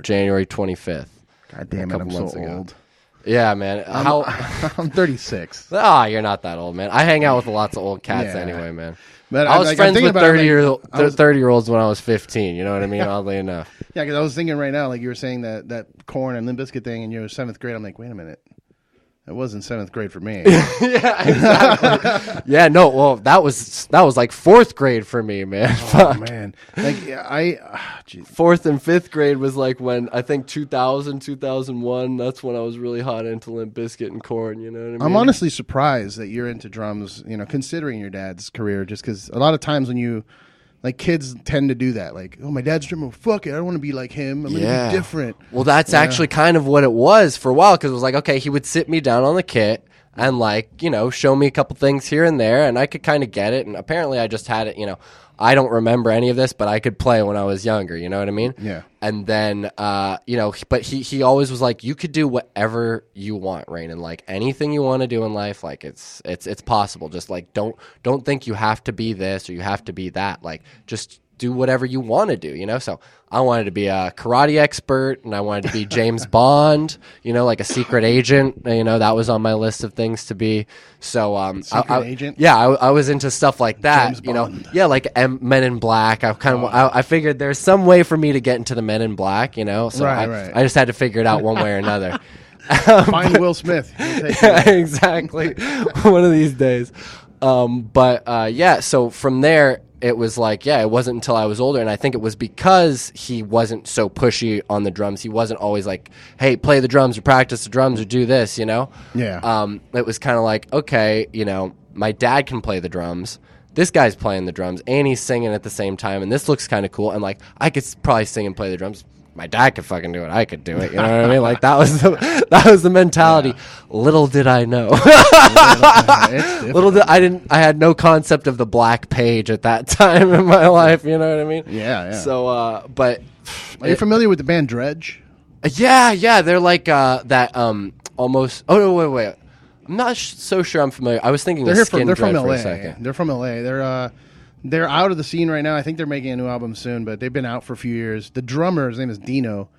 January 25th. God damn it, I'm so old. Yeah, man. I'm 36. You're not that old, man. I hang out with lots of old cats anyway, man. But I was friends with 30-year-olds when I was 15, you know what I mean? Oddly enough. Yeah, because I was thinking right now, like you were saying that Korn and Limp Bizkit thing in your 7th grade. I'm like, wait a minute. It wasn't 7th grade for me. Yeah, exactly. Yeah, no, well, that was like 4th grade for me, man. Oh, man. Like, 4th and 5th grade was like when, I think 2000, 2001, that's when I was really hot into Limp Bizkit and Korn, you know what I mean? I'm honestly surprised that you're into drums, considering your dad's career, just because a lot of times when kids tend to do that. Like, oh, my dad's drummer. Fuck it. I don't want to be like him. I'm going to be different. Well, that's actually kind of what it was for a while, because it was like, okay, he would sit me down on the kit and, show me a couple things here and there, and I could kind of get it. And apparently I just had it, I don't remember any of this, but I could play when I was younger. You know what I mean? Yeah. And then, but he always was like, you could do whatever you want, Raanen. Like anything you want to do in life, like it's possible. Just like don't think you have to be this or you have to be that. Like just do whatever you want to do, So I wanted to be a karate expert, and I wanted to be James Bond, like a secret agent. That was on my list of things to be. So agent? Yeah, I was into stuff like that. James Bond. Yeah, like Men in Black. I figured there's some way for me to get into the Men in Black. So right. I just had to figure it out one way or another. Find Will Smith. Yeah, exactly. One of these days. So from there, it was like, it wasn't until I was older, and I think it was because he wasn't so pushy on the drums. He wasn't always like, hey, play the drums or practice the drums or do this, Yeah. It was kind of like, okay, my dad can play the drums. This guy's playing the drums, and he's singing at the same time, and this looks kind of cool. And, like, I could probably sing and play the drums. My dad could fucking do it. I could do it. You know what I mean? Like, that was the mentality. Yeah. Little did I know. I had no concept of the black page at that time in my life. You know what I mean? Yeah. So, but are you familiar with the band Dredge? Yeah. They're like that. Almost. Oh no, wait. I'm not so sure I'm familiar. I was thinking they're from LA. For a second. They're from LA. They're out of the scene right now. I think they're making a new album soon, but they've been out for a few years. The drummer, his name is Dino.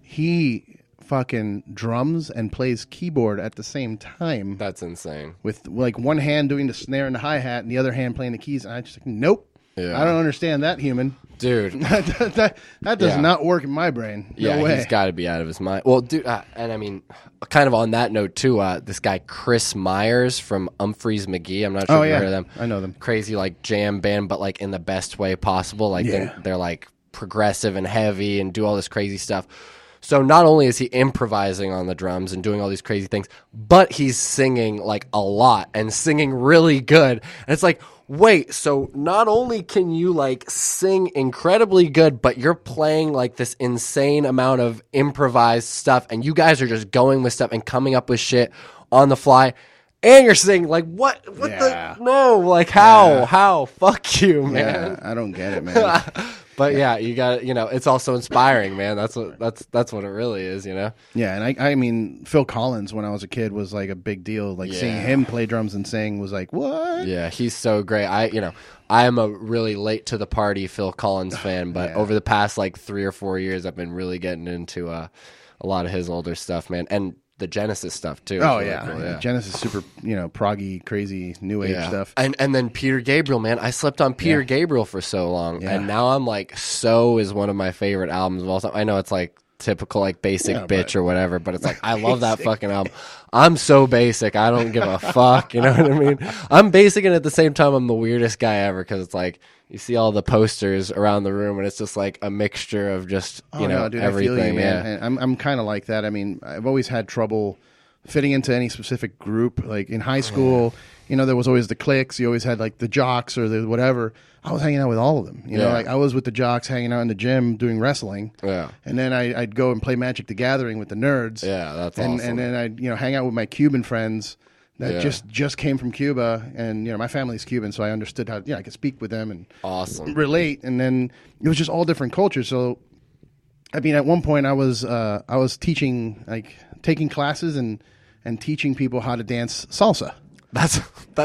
He fucking drums and plays keyboard at the same time. That's insane. With like one hand doing the snare and the hi-hat and the other hand playing the keys. And I just like, nope. Yeah. I don't understand that, human. Dude. that does not work in my brain. No way. He's got to be out of his mind. Well, dude, and I mean, kind of on that note, too, this guy Chris Myers from Humphreys McGee, I'm not sure if you've heard of them. I know them. Crazy, like, jam band, but, like, in the best way possible. Like, they're, like, progressive and heavy and do all this crazy stuff. So not only is he improvising on the drums and doing all these crazy things, but he's singing, like, a lot and singing really good. And it's like, wait, so not only can you, like, sing incredibly good, but you're playing, like, this insane amount of improvised stuff, and you guys are just going with stuff and coming up with shit on the fly, and you're singing, like, what the, no, like, how, fuck you, man. Yeah, I don't get it, man. But yeah, you got it's also inspiring, man. That's what it really is, Yeah, and I mean, Phil Collins when I was a kid was like a big deal. Like seeing him play drums and sing was like, what? Yeah, he's so great. I am a really late to the party Phil Collins fan, but over the past like 3 or 4 years, I've been really getting into a lot of his older stuff, man, and the Genesis stuff too. Oh really cool, yeah. Genesis super, proggy, crazy new age stuff. And then Peter Gabriel, man, I slept on Peter Gabriel for so long, and now I'm like, So is one of my favorite albums of all time. I know it's like typical like basic bitch or whatever, but it's like I love that fucking album. I'm so basic, I don't give a fuck. You know what I mean? I'm basic, and at the same time, I'm the weirdest guy ever because it's like you see all the posters around the room, and it's just like a mixture of just Dude, everything. I feel you, man. Yeah, And I'm kind of like that. I mean, I've always had trouble fitting into any specific group. Like in high school, there was always the cliques. You always had like the jocks or the whatever. I was hanging out with all of them. You know, like I was with the jocks hanging out in the gym doing wrestling. Yeah. And then I'd go and play Magic the Gathering with the nerds. Yeah, that's and, awesome. And then I'd hang out with my Cuban friends that just came from Cuba, and my family's Cuban, so I understood how I could speak with them and relate. And then it was just all different cultures. So, I mean, at one point I was teaching, like taking classes and teaching people how to dance salsa. That's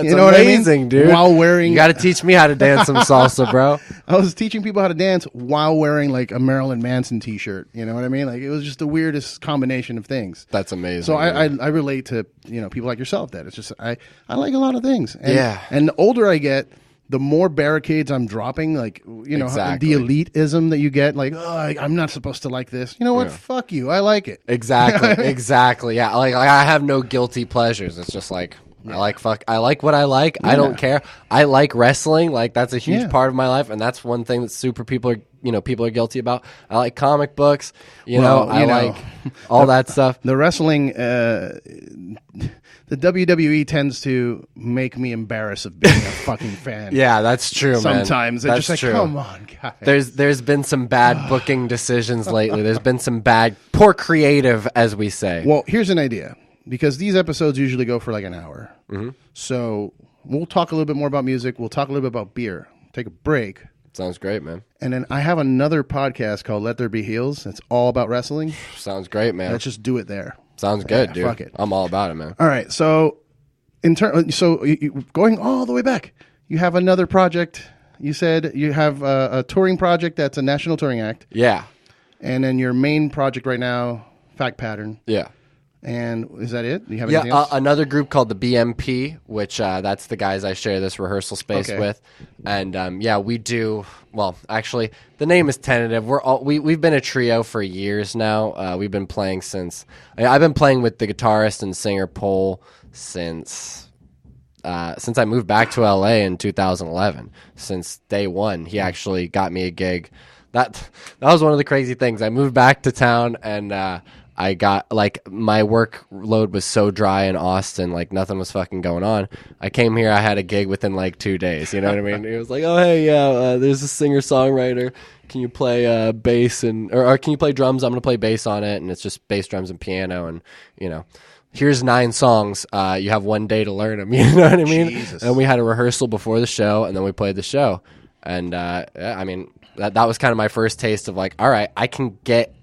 you know amazing, what I mean? dude. While wearing, you got to teach me how to dance some salsa, bro. I was teaching people how to dance while wearing like a Marilyn Manson T-shirt. You know what I mean? Like it was just the weirdest combination of things. That's amazing. So I relate to people like yourself. That it's just I like a lot of things. And, yeah. And the older I get, the more barricades I'm dropping. Like exactly. the elitism that you get. Like I'm not supposed to like this. You know what? Yeah. Fuck you. I like it. Exactly. Exactly. Yeah. Like I have no guilty pleasures. It's just like. Yeah. I like what I like. Yeah. I don't care. I like wrestling. Like that's a huge part of my life, and that's one thing that people are guilty about. I like comic books. I like all that stuff. The wrestling, the WWE tends to make me embarrassed of being a fucking fan. Yeah, that's true. Sometimes man. It's just like, come on, guys. There's been some bad booking decisions lately. There's been some poor creative, as we say. Well, here's an idea. Because these episodes usually go for like an hour. Mm-hmm. So we'll talk a little bit more about music. We'll talk a little bit about beer. Take a break. Sounds great, man. And then I have another podcast called Let There Be Heels. It's all about wrestling. Sounds great, man. Let's just do it there. Sounds good, dude. Fuck it. I'm all about it, man. All right. So, going all the way back, you have another project. You said you have a touring project that's a national touring act. Yeah. And then your main project right now, Fact Pattern. Yeah. And is that it? Do you have anything else? Another group called the BMP, which that's the guys I share this rehearsal space with. And we do. Well, actually, the name is tentative. We've been a trio for years now. We've been playing I've been playing with the guitarist and singer Pole since I moved back to LA in 2011. Since day one, he actually got me a gig. That was one of the crazy things. I moved back to town and. I got, like, my workload was so dry in Austin, like, nothing was fucking going on. I came here, I had a gig within, like, 2 days, you know what I mean? It was like, oh, hey, there's a singer-songwriter. Can you play bass or can you play drums? I'm going to play bass on it, and it's just bass, drums, and piano, and, here's 9 songs. You have 1 day to learn them, you know what I mean? Jesus. And we had a rehearsal before the show, and then we played the show. And, I mean, that was kind of my first taste of, like, all right, I can get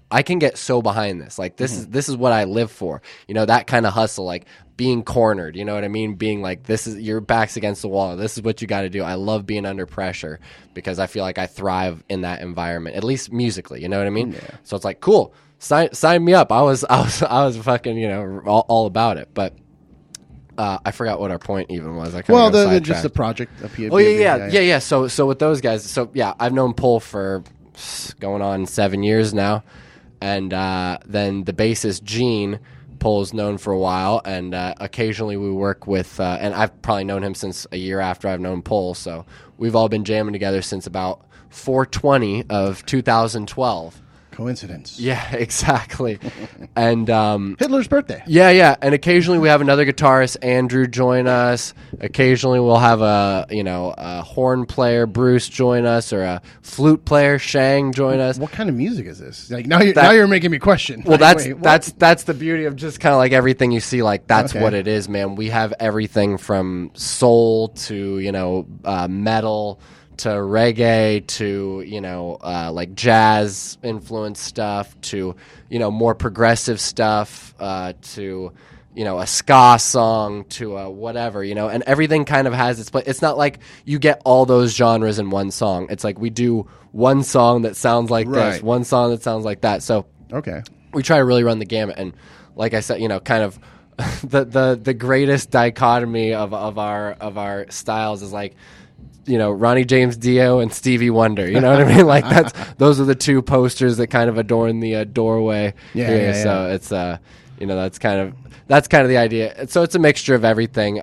so behind this. Like this is what I live for. That kind of hustle, like being cornered, you know what I mean? Being like, this is your back's against the wall. This is what you got to do. I love being under pressure because I feel like I thrive in that environment, at least musically, you know what I mean? Yeah. So it's like, cool. Sign me up. I was fucking, all about it. But I forgot what our point even was. Just the project. Oh yeah. So with those guys, I've known Pole for going on 7 years now. And then the bassist, Gene, Pole's known for a while, and occasionally we work with, and I've probably known him since a year after I've known Pole, so we've all been jamming together since about 4/20 of 2012. Coincidence. Yeah, exactly. And Hitler's birthday. Yeah. And occasionally we have another guitarist, Andrew, join us. Occasionally we'll have a horn player, Bruce, join us, or a flute player, Shang, join us. What kind of music is this? Like now you're making me question. Well, that's the beauty of just kind of like everything you see. Like that's what it is, man. We have everything from soul to metal, to reggae, to like jazz influenced stuff, to more progressive stuff, to a ska song, to whatever, and everything kind of has its place. It's not like you get all those genres in one song. It's like we do one song that sounds like this, one song that sounds like that. So we try to really run the gamut. And like I said, kind of the greatest dichotomy of our styles is like, Ronnie James Dio and Stevie Wonder. You know what I mean? Like those are the two posters that kind of adorn the doorway. So it's that's kind of the idea. So it's a mixture of everything.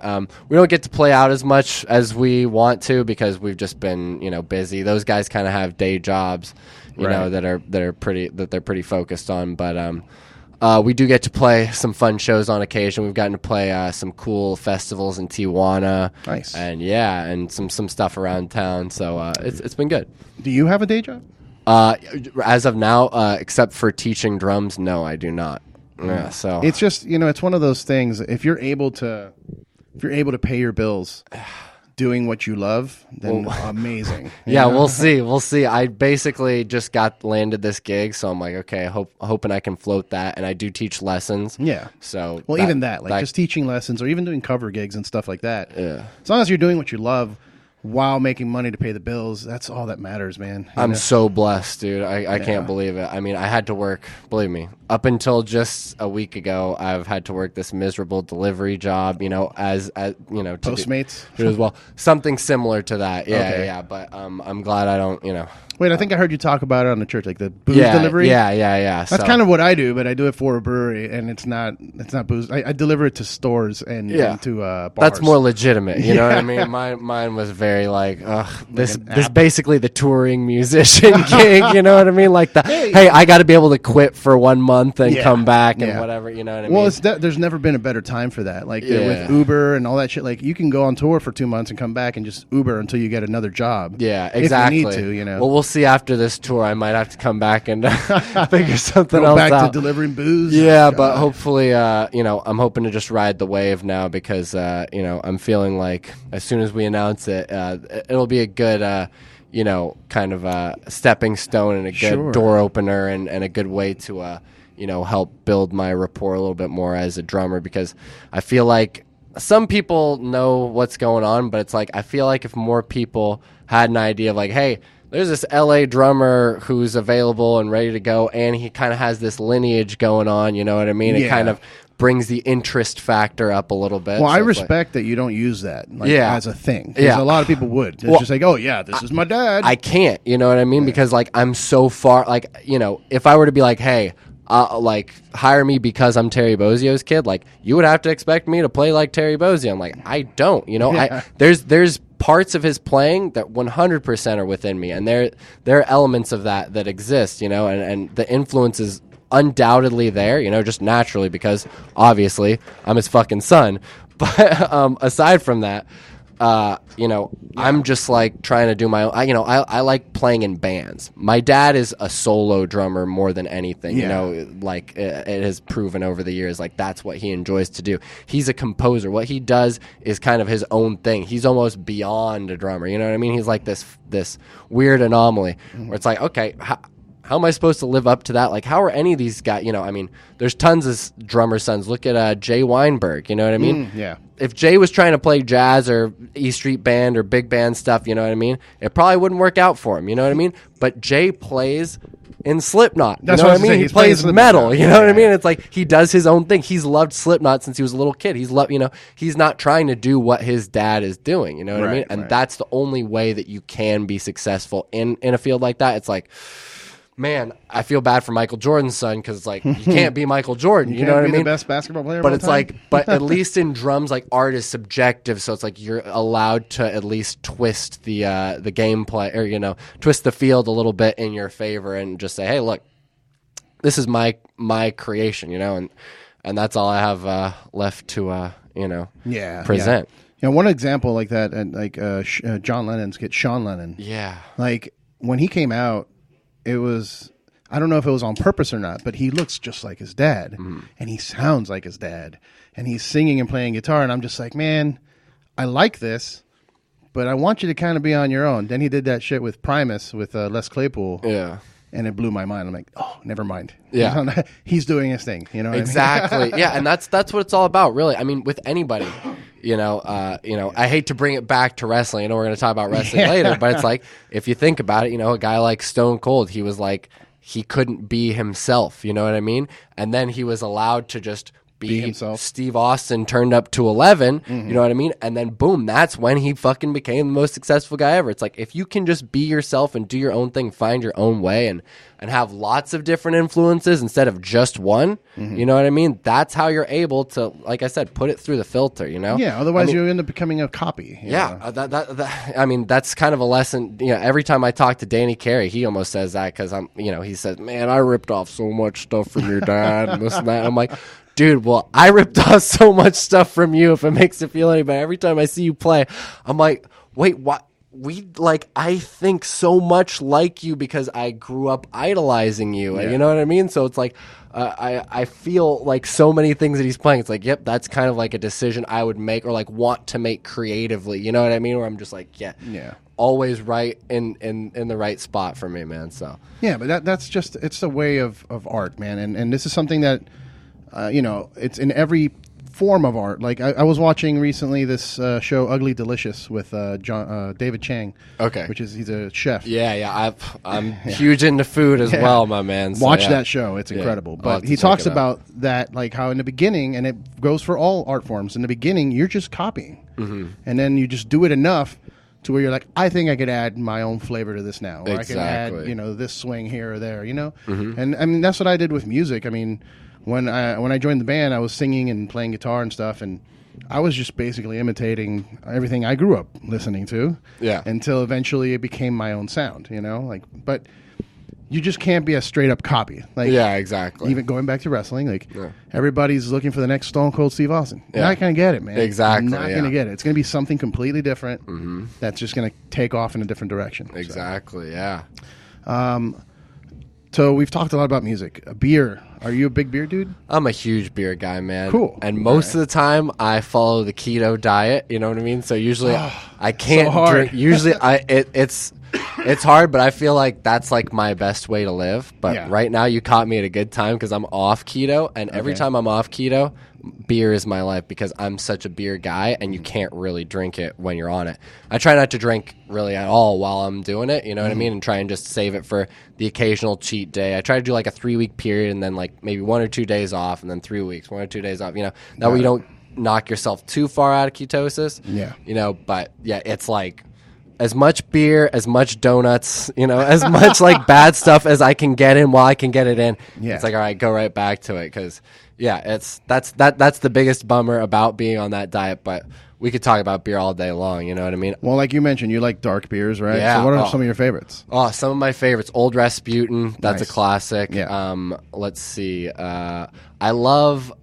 We don't get to play out as much as we want to because we've just been, busy. Those guys kind of have day jobs, that they're pretty focused on. But we do get to play some fun shows on occasion. We've gotten to play some cool festivals in Tijuana. Nice. And and some stuff around town. So it's been good. Do you have a day job? As of now, except for teaching drums, no, I do not. Yeah, so it's just it's one of those things. If you're able to pay your bills doing what you love, then amazing. Yeah, we'll see. I basically just landed this gig, so I'm like, okay, hoping I can float that, and I do teach lessons. Yeah. So even that, just teaching lessons or even doing cover gigs and stuff like that. Yeah. As long as you're doing what you love while making money to pay the bills, that's all that matters, man. I'm so blessed, dude. I can't believe it. I mean, I had to work, believe me, up until just a week ago, I've had to work this miserable delivery job, as Postmates? To do as well. Something similar to that. Yeah, Okay. yeah. But I'm glad I don't, Wait, I think I heard you talk about it on the church, like the booze delivery. Yeah. That's kind of what I do, but I do it for a brewery, and it's not booze. I deliver it to stores and to bars. That's more legitimate. You know what I mean? Mine was very like, this basically the touring musician gig. You know what I mean? Like hey, I got to be able to quit for 1 month and come back and whatever. You know what I mean? Well, there's never been a better time for that. Like with Uber and all that shit. Like you can go on tour for 2 months and come back and just Uber until you get another job. Yeah, exactly. If you need to, Well, we'll see after this tour. I might have to come back and figure something go else back out. to delivering booze. Yeah, but hopefully, I'm hoping to just ride the wave now because, I'm feeling like as soon as we announce it, it'll be a good, kind of a stepping stone and a good door opener and a good way to, help build my rapport a little bit more as a drummer because I feel like some people know what's going on, but it's like I feel like if more people had an idea of like, hey, there's this LA drummer who's available and ready to go, and he kind of has this lineage going on, you know what I mean? It kind of brings the interest factor up a little bit. Well, I respect that you don't use that as a thing. Because a lot of people would. It's just like, oh, yeah, this is my dad. I can't, you know what I mean? Because, I'm so far, if I were to be like, hey, hire me because I'm Terry Bozzio's kid, you would have to expect me to play like Terry Bozzio. I'm like, I don't, there's parts of his playing that 100% are within me, and there are elements of that exist, and the influence is undoubtedly there, just naturally because obviously I'm his fucking son. But aside from that, I'm just trying to do my own. I like playing in bands. My dad is a solo drummer more than anything. It has proven over the years that's what he enjoys to do. He's a composer. What he does is kind of his own thing. He's almost beyond a drummer. You know what I mean? He's like this weird anomaly where it's like, okay, how am I supposed to live up to that? How are any of these guys? There's tons of drummer sons. Look at Jay Weinberg. You know what I mean? Yeah. If Jay was trying to play jazz or E Street Band or big band stuff, you know what I mean? It probably wouldn't work out for him. You know what I mean? But Jay plays in Slipknot. You know what I mean? He plays metal. You know what I mean? It's like he does his own thing. He's loved Slipknot since he was a little kid. He's not trying to do what his dad is doing. You know what I mean? And that's the only way that you can be successful in a field like that. It's like, man, I feel bad for Michael Jordan's son because you can't be Michael Jordan. You know what I mean? The best basketball player. But it's but at least in drums, art is subjective, so it's you're allowed to at least twist the gameplay or twist the field a little bit in your favor and just say, hey, look, this is my creation, and that's all I have left to present. Yeah. One example like that, and John Lennon's kid, Sean Lennon. Yeah. When he came out. It was, I don't know if it was on purpose or not, but he looks just like his dad, and he sounds like his dad, and he's singing and playing guitar, and I'm just like, man, I like this, but I want you to kind of be on your own. Then he did that shit with Primus, with Les Claypool, and it blew my mind. I'm like, oh, never mind. Yeah. He's doing his thing, Exactly. What I mean? Yeah, and that's what it's all about, really. I mean, with anybody, I hate to bring it back to wrestling. We're going to talk about wrestling later, but it's if you think about it, a guy like Stone Cold, he was he couldn't be himself, you know what I mean? And then he was allowed to just be himself. Steve Austin turned up to 11, you know what I mean? And then boom, that's when he fucking became the most successful guy ever. It's like, if you can just be yourself and do your own thing, find your own way, and have lots of different influences instead of just one, you know what I mean? That's how you're able to, like I said, put it through the filter, you know? Yeah, otherwise you end up becoming a copy. Yeah, I mean, that's kind of a lesson. You know, every time I talk to Danny Carey, he almost says that, because he says, man, I ripped off so much stuff from your dad and this and that. And I'm like, dude, well, I ripped off so much stuff from you, if it makes it feel any better. Every time I see you play, I'm like, wait, what? I think so much like you because I grew up idolizing you. You know what I mean? So it's like, I feel like so many things that he's playing, it's like, yep, that's kind of like a decision I would make, or like want to make creatively. You know what I mean? Where I'm just like, yeah. Always right in the right spot for me, man. So yeah, but that's just, it's a way of art, man. And this is something that it's in every form of art. Like I was watching recently this show Ugly Delicious with David Chang. Okay, he's a chef. I'm huge into food as well, my man. So, watch that show; it's incredible. But he talks about that, like how in the beginning, and it goes for all art forms. In the beginning, you're just copying, and then you just do it enough to where you're like, I think I could add my own flavor to this now, or I can add this swing here or there, And I mean, that's what I did with music. I mean, when I joined the band, I was singing and playing guitar and stuff, and I was just basically imitating everything I grew up listening to. Yeah. Until eventually it became my own sound, But you just can't be a straight up copy. Like, yeah, exactly. Even going back to wrestling, everybody's looking for the next Stone Cold Steve Austin. You're not going to get it, man. Exactly. You're not going to get it. It's going to be something completely different that's just going to take off in a different direction. Exactly, yeah. So we've talked a lot about music. Beer. Are you a big beer dude? I'm a huge beer guy, man. Cool. And most of the time, I follow the keto diet. You know what I mean? So usually, I can't drink. Usually, it's hard, but I feel like that's like my best way to live. But right now, you caught me at a good time because I'm off keto, and every time I'm off keto, beer is my life because I'm such a beer guy, and you can't really drink it when you're on it. I try not to drink really at all while I'm doing it, you know what I mean, and try and just save it for the occasional cheat day. I try to do like a 3-week period and then like maybe 1 or 2 days off and then 3 weeks, 1 or 2 days off, that way you don't knock yourself too far out of ketosis. But yeah, it's like as much beer, as much donuts, as much like bad stuff as I can get in while I can get it in. It's like, all right, go right back to it because that's the biggest bummer about being on that diet. But we could talk about beer all day long. You know what I mean? Well, like you mentioned, you like dark beers, right? Yeah. So what are some of your favorites? Oh, some of my favorites. Old Rasputin. That's a classic. Yeah. Let's see. I love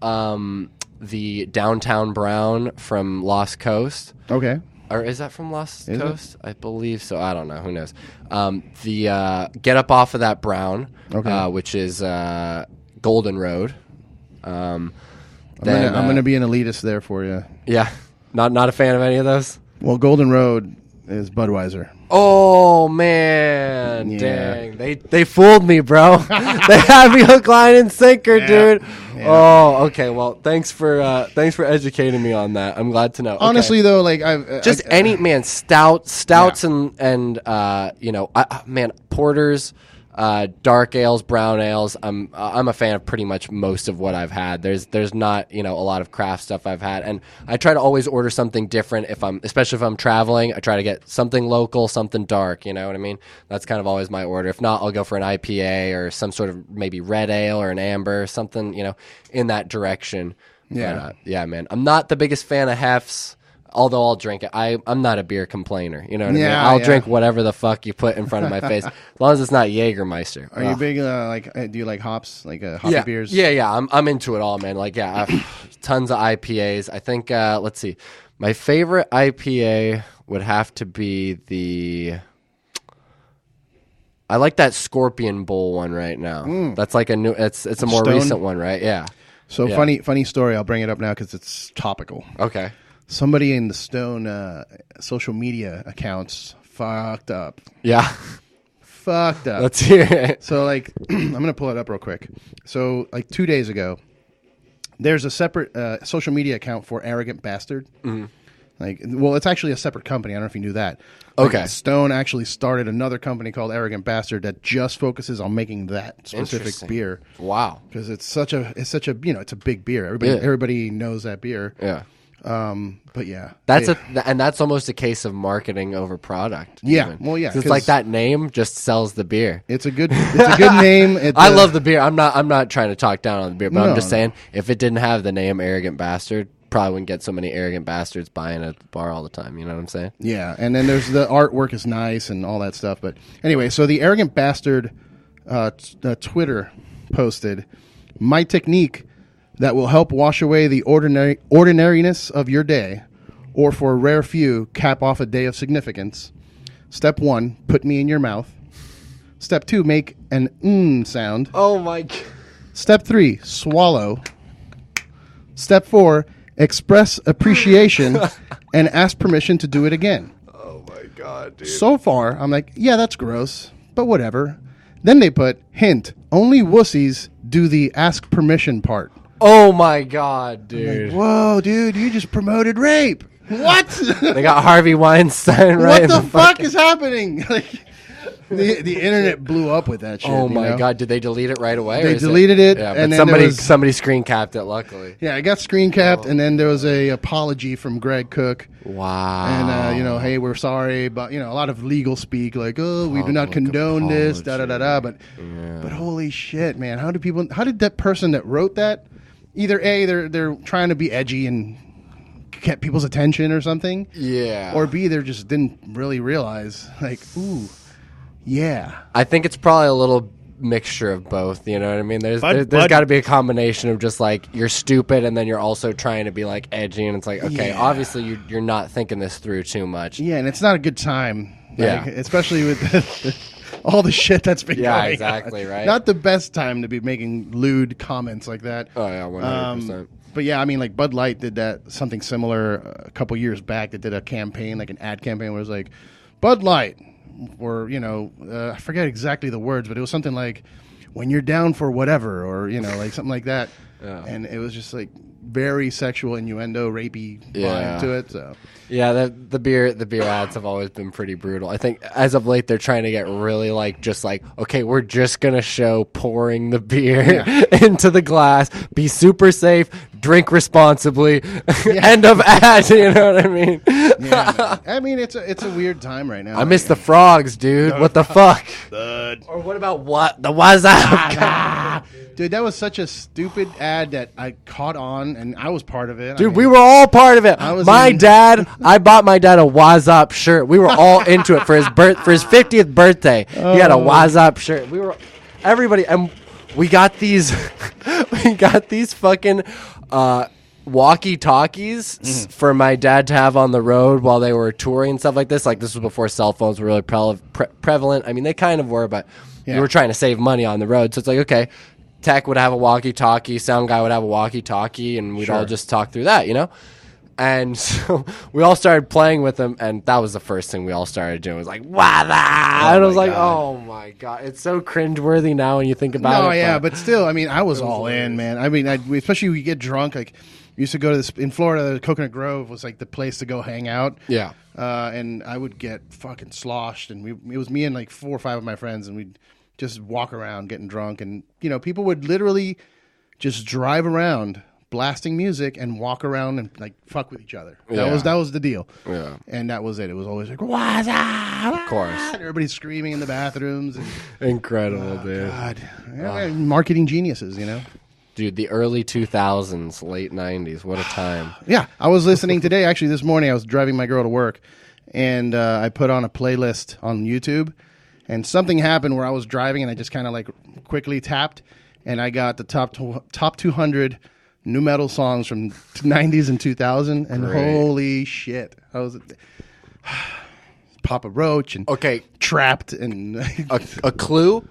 the Downtown Brown from Lost Coast. Okay. Or is that from Lost Coast? I believe so. I don't know. Who knows? The Get Up Off of That Brown, which is Golden Road. I'm gonna be an elitist there for you. Yeah, not a fan of any of those. Well, Golden Road is Budweiser. Oh man, dang! They fooled me, bro. They had me hook, line, and sinker, dude. Yeah. Oh, okay. Well, thanks for educating me on that. I'm glad to know. Honestly, though, like stouts and porters. Dark ales, brown ales. I'm a fan of pretty much most of what I've had. There's not a lot of craft stuff I've had, and I try to always order something different especially if I'm traveling. I try to get something local, something dark. You know what I mean? That's kind of always my order. If not, I'll go for an IPA or some sort of maybe red ale or an amber, something in that direction. Yeah, but, man. I'm not the biggest fan of hefts. Although I'll drink it. I'm not a beer complainer. You know what I mean? I'll drink whatever the fuck you put in front of my face, as long as it's not Jägermeister. Are you big do you like hops, like hoppy beers? Yeah. I'm into it all, man. Like, tons of IPAs. I think, let's see. My favorite IPA would have to be I like that Scorpion Bowl one right now. That's like a new, it's a more Stone? Recent one, right? Yeah. So funny story. I'll bring it up now because it's topical. Okay. Somebody in the Stone social media accounts fucked up. Yeah. Fucked up. Let's hear it. So, I'm going to pull it up real quick. So, 2 days ago, there's a separate social media account for Arrogant Bastard. Mm-hmm. Like, well, it's actually a separate company. I don't know if you knew that. Okay. Stone actually started another company called Arrogant Bastard that just focuses on making that specific beer. Wow. Because it's such a it's a big beer. Everybody knows that beer. Yeah. But yeah, that's almost a case of marketing over product. Yeah. Even. Well, yeah. It's like that name just sells the beer. It's a good name. I love the beer. I'm not trying to talk down on the beer, but I'm just saying if it didn't have the name Arrogant Bastard, probably wouldn't get so many arrogant bastards buying at the bar all the time. You know what I'm saying? Yeah. And then there's the artwork is nice and all that stuff. But anyway, so the Arrogant Bastard Twitter posted, "My technique that will help wash away the ordinariness of your day, or for a rare few, cap off a day of significance. Step 1, put me in your mouth. Step 2, make an sound. Oh my God. Step 3, swallow. Step 4, express appreciation and ask permission to do it again." Oh my God, dude. So far, I'm like, yeah, that's gross, but whatever. Then they put, hint, only wussies do the ask permission part. Oh my God, dude. Like, whoa, dude, you just promoted rape. What? They got Harvey Weinstein right. What the fuck is happening? Like, the internet blew up with that shit. Oh my God, did they delete it right away? They deleted it. Yeah, and but then somebody screen capped it, luckily. Yeah, I got screen capped, and then there was a apology from Greg Cook. Wow. And, hey, we're sorry, but, a lot of legal speak, like, oh, we do not condone this, da-da-da-da. But holy shit, man, how did that person that wrote that, either A, they're trying to be edgy and get people's attention or something. Yeah. Or B, they just didn't really realize, like, ooh, yeah. I think it's probably a little mixture of both. You know what I mean? There's got to be a combination of just like you're stupid, and then you're also trying to be like edgy, and it's like, okay, obviously you're not thinking this through too much. Yeah, and it's not a good time. Like, especially with all the shit that's been going on. Exactly, right? Not the best time to be making lewd comments like that. Oh, yeah, 100%. But yeah, I mean, like Bud Light did that, something similar a couple years back. They did a campaign, like an ad campaign where it was like, Bud Light, or, I forget exactly the words, but it was something like, when you're down for whatever, or, like something like that. Yeah. And it was just like very sexual innuendo, rapey vibe to it. So yeah, the beer ads have always been pretty brutal. I think as of late they're trying to get really okay, we're just gonna show pouring the beer into the glass, be super safe, drink responsibly, end of ad. You know what I mean? Yeah, I mean it's a weird time right now. I miss the frogs, dude. What the fuck? Or what about the WhatsApp? Dude, that was such a stupid ad that I caught on, and I was part of it. Dude, we were all part of it. I bought my dad a WhatsApp shirt. We were all into it for his 50th birthday. He had a WhatsApp shirt. We were everybody, and we got these fucking walkie-talkies for my dad to have on the road while they were touring and stuff like this. Like, this was before cell phones were really prevalent. I mean, they kind of were, but we were trying to save money on the road. So it's like, okay, Tech would have a walkie-talkie, sound guy would have a walkie-talkie, and we'd all just talk through that, And so we all started playing with them, and that was the first thing we all started doing. It was like, wow, and I was like, oh my God. It's so cringeworthy now when you think about it. Oh, yeah, but still, I mean, I was all in, man. I mean, especially when you get drunk, like, we used to go to this, in Florida, Coconut Grove was like the place to go hang out. Yeah. And I would get fucking sloshed, and it was me and like 4 or 5 of my friends, and we'd just walk around getting drunk, and people would literally just drive around blasting music and walk around and like fuck with each other. That was the deal. Yeah. And that was it. It was always like, what's up? Of course. And everybody's screaming in the bathrooms. Incredible, dude. God. Marketing geniuses, Dude, the early 2000s, late 90s. What a time. Yeah. I was listening today, actually this morning, I was driving my girl to work, and I put on a playlist on YouTube, and something happened where I was driving and I just kind of like quickly tapped, and I got the top 200 new metal songs from 90s and 2000, and holy shit. I was Papa Roach and Trapped and a clue.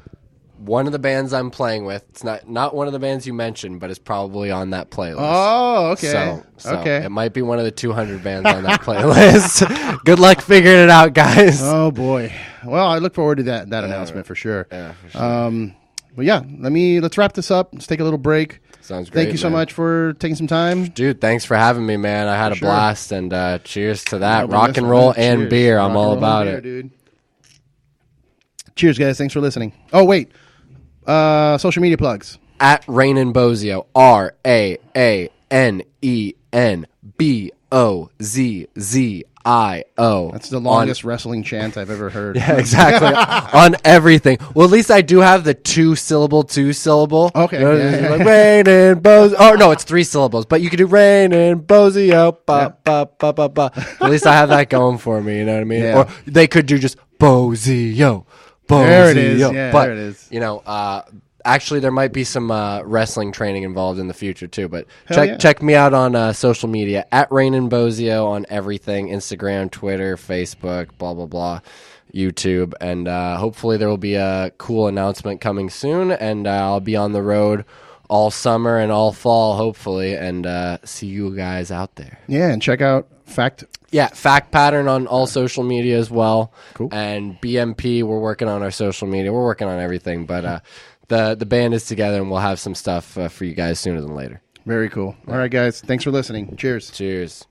One of the bands I'm playing with, it's not one of the bands you mentioned, but it's probably on that playlist. Oh, okay. So it might be one of the 200 bands on that playlist. Good luck figuring it out, guys. Oh boy. Well, I look forward to that announcement for sure. Yeah, for sure. But yeah, let's wrap this up. Let's take a little break. Sounds great. Thank you so much for taking some time. Dude, thanks for having me, man. I had a blast, and cheers to that. No, Rock and roll cheers. and beer. I'm all about beer, it. Dude. Cheers, guys. Thanks for listening. Oh, wait. Social media plugs. At Raanen Bozzio, RAANENBOZZIO. That's the longest wrestling chant I've ever heard. Yeah, exactly. On everything. Well, at least I do have the two syllable. Okay. You know, Yeah. like Raanen Bozzio. Oh, no, it's 3 syllables. But you could do Raanen Bozzio. Ba, ba, ba, ba, ba. At least I have that going for me. You know what I mean? Yeah. Or they could do just Bozzio. There it is. Yeah, but, there it is. You know, actually, there might be some wrestling training involved in the future, too. But yeah. check me out on social media, at Raanen Bozzio on everything, Instagram, Twitter, Facebook, blah, blah, blah, YouTube. And hopefully there will be a cool announcement coming soon. And I'll be on the road all summer and all fall, hopefully. And see you guys out there. Yeah, and check out Fact Pattern on all social media as well. Cool. And BMP, we're working on our social media. We're working on everything. But the band is together, and we'll have some stuff for you guys sooner than later. Very cool. All right, guys. Thanks for listening. Cheers. Cheers.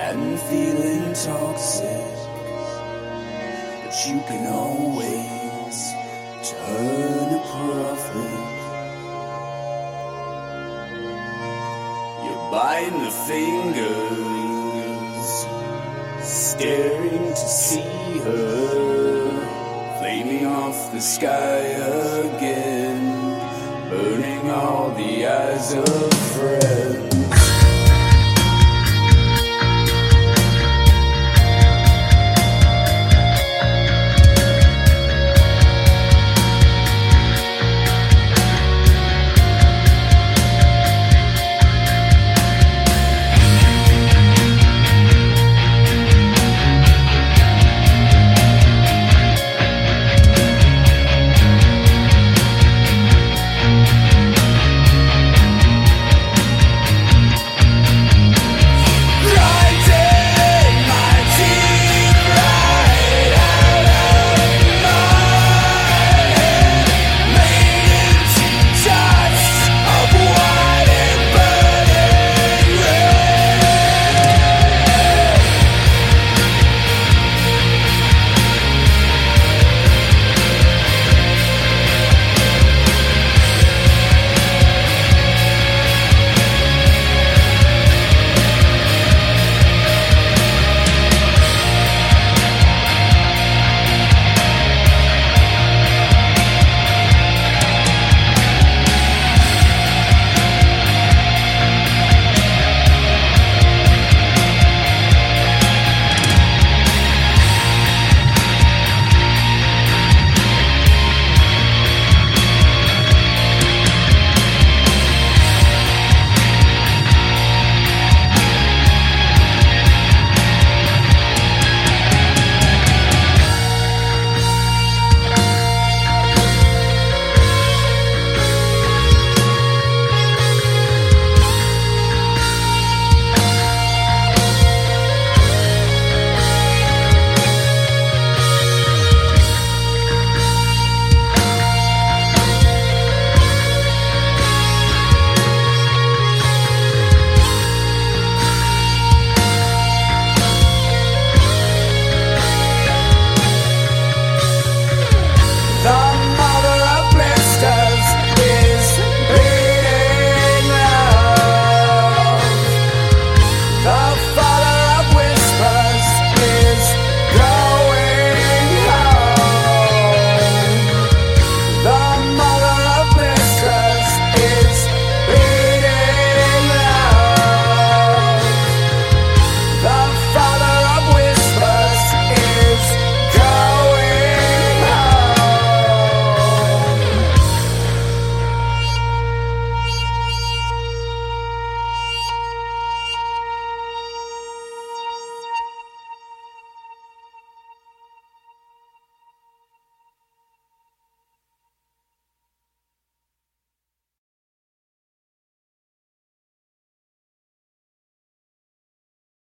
and feeling toxic, but you can always turn a profit. You're biting the fingers, staring to see her beaming off the sky again, burning all the eyes of friends.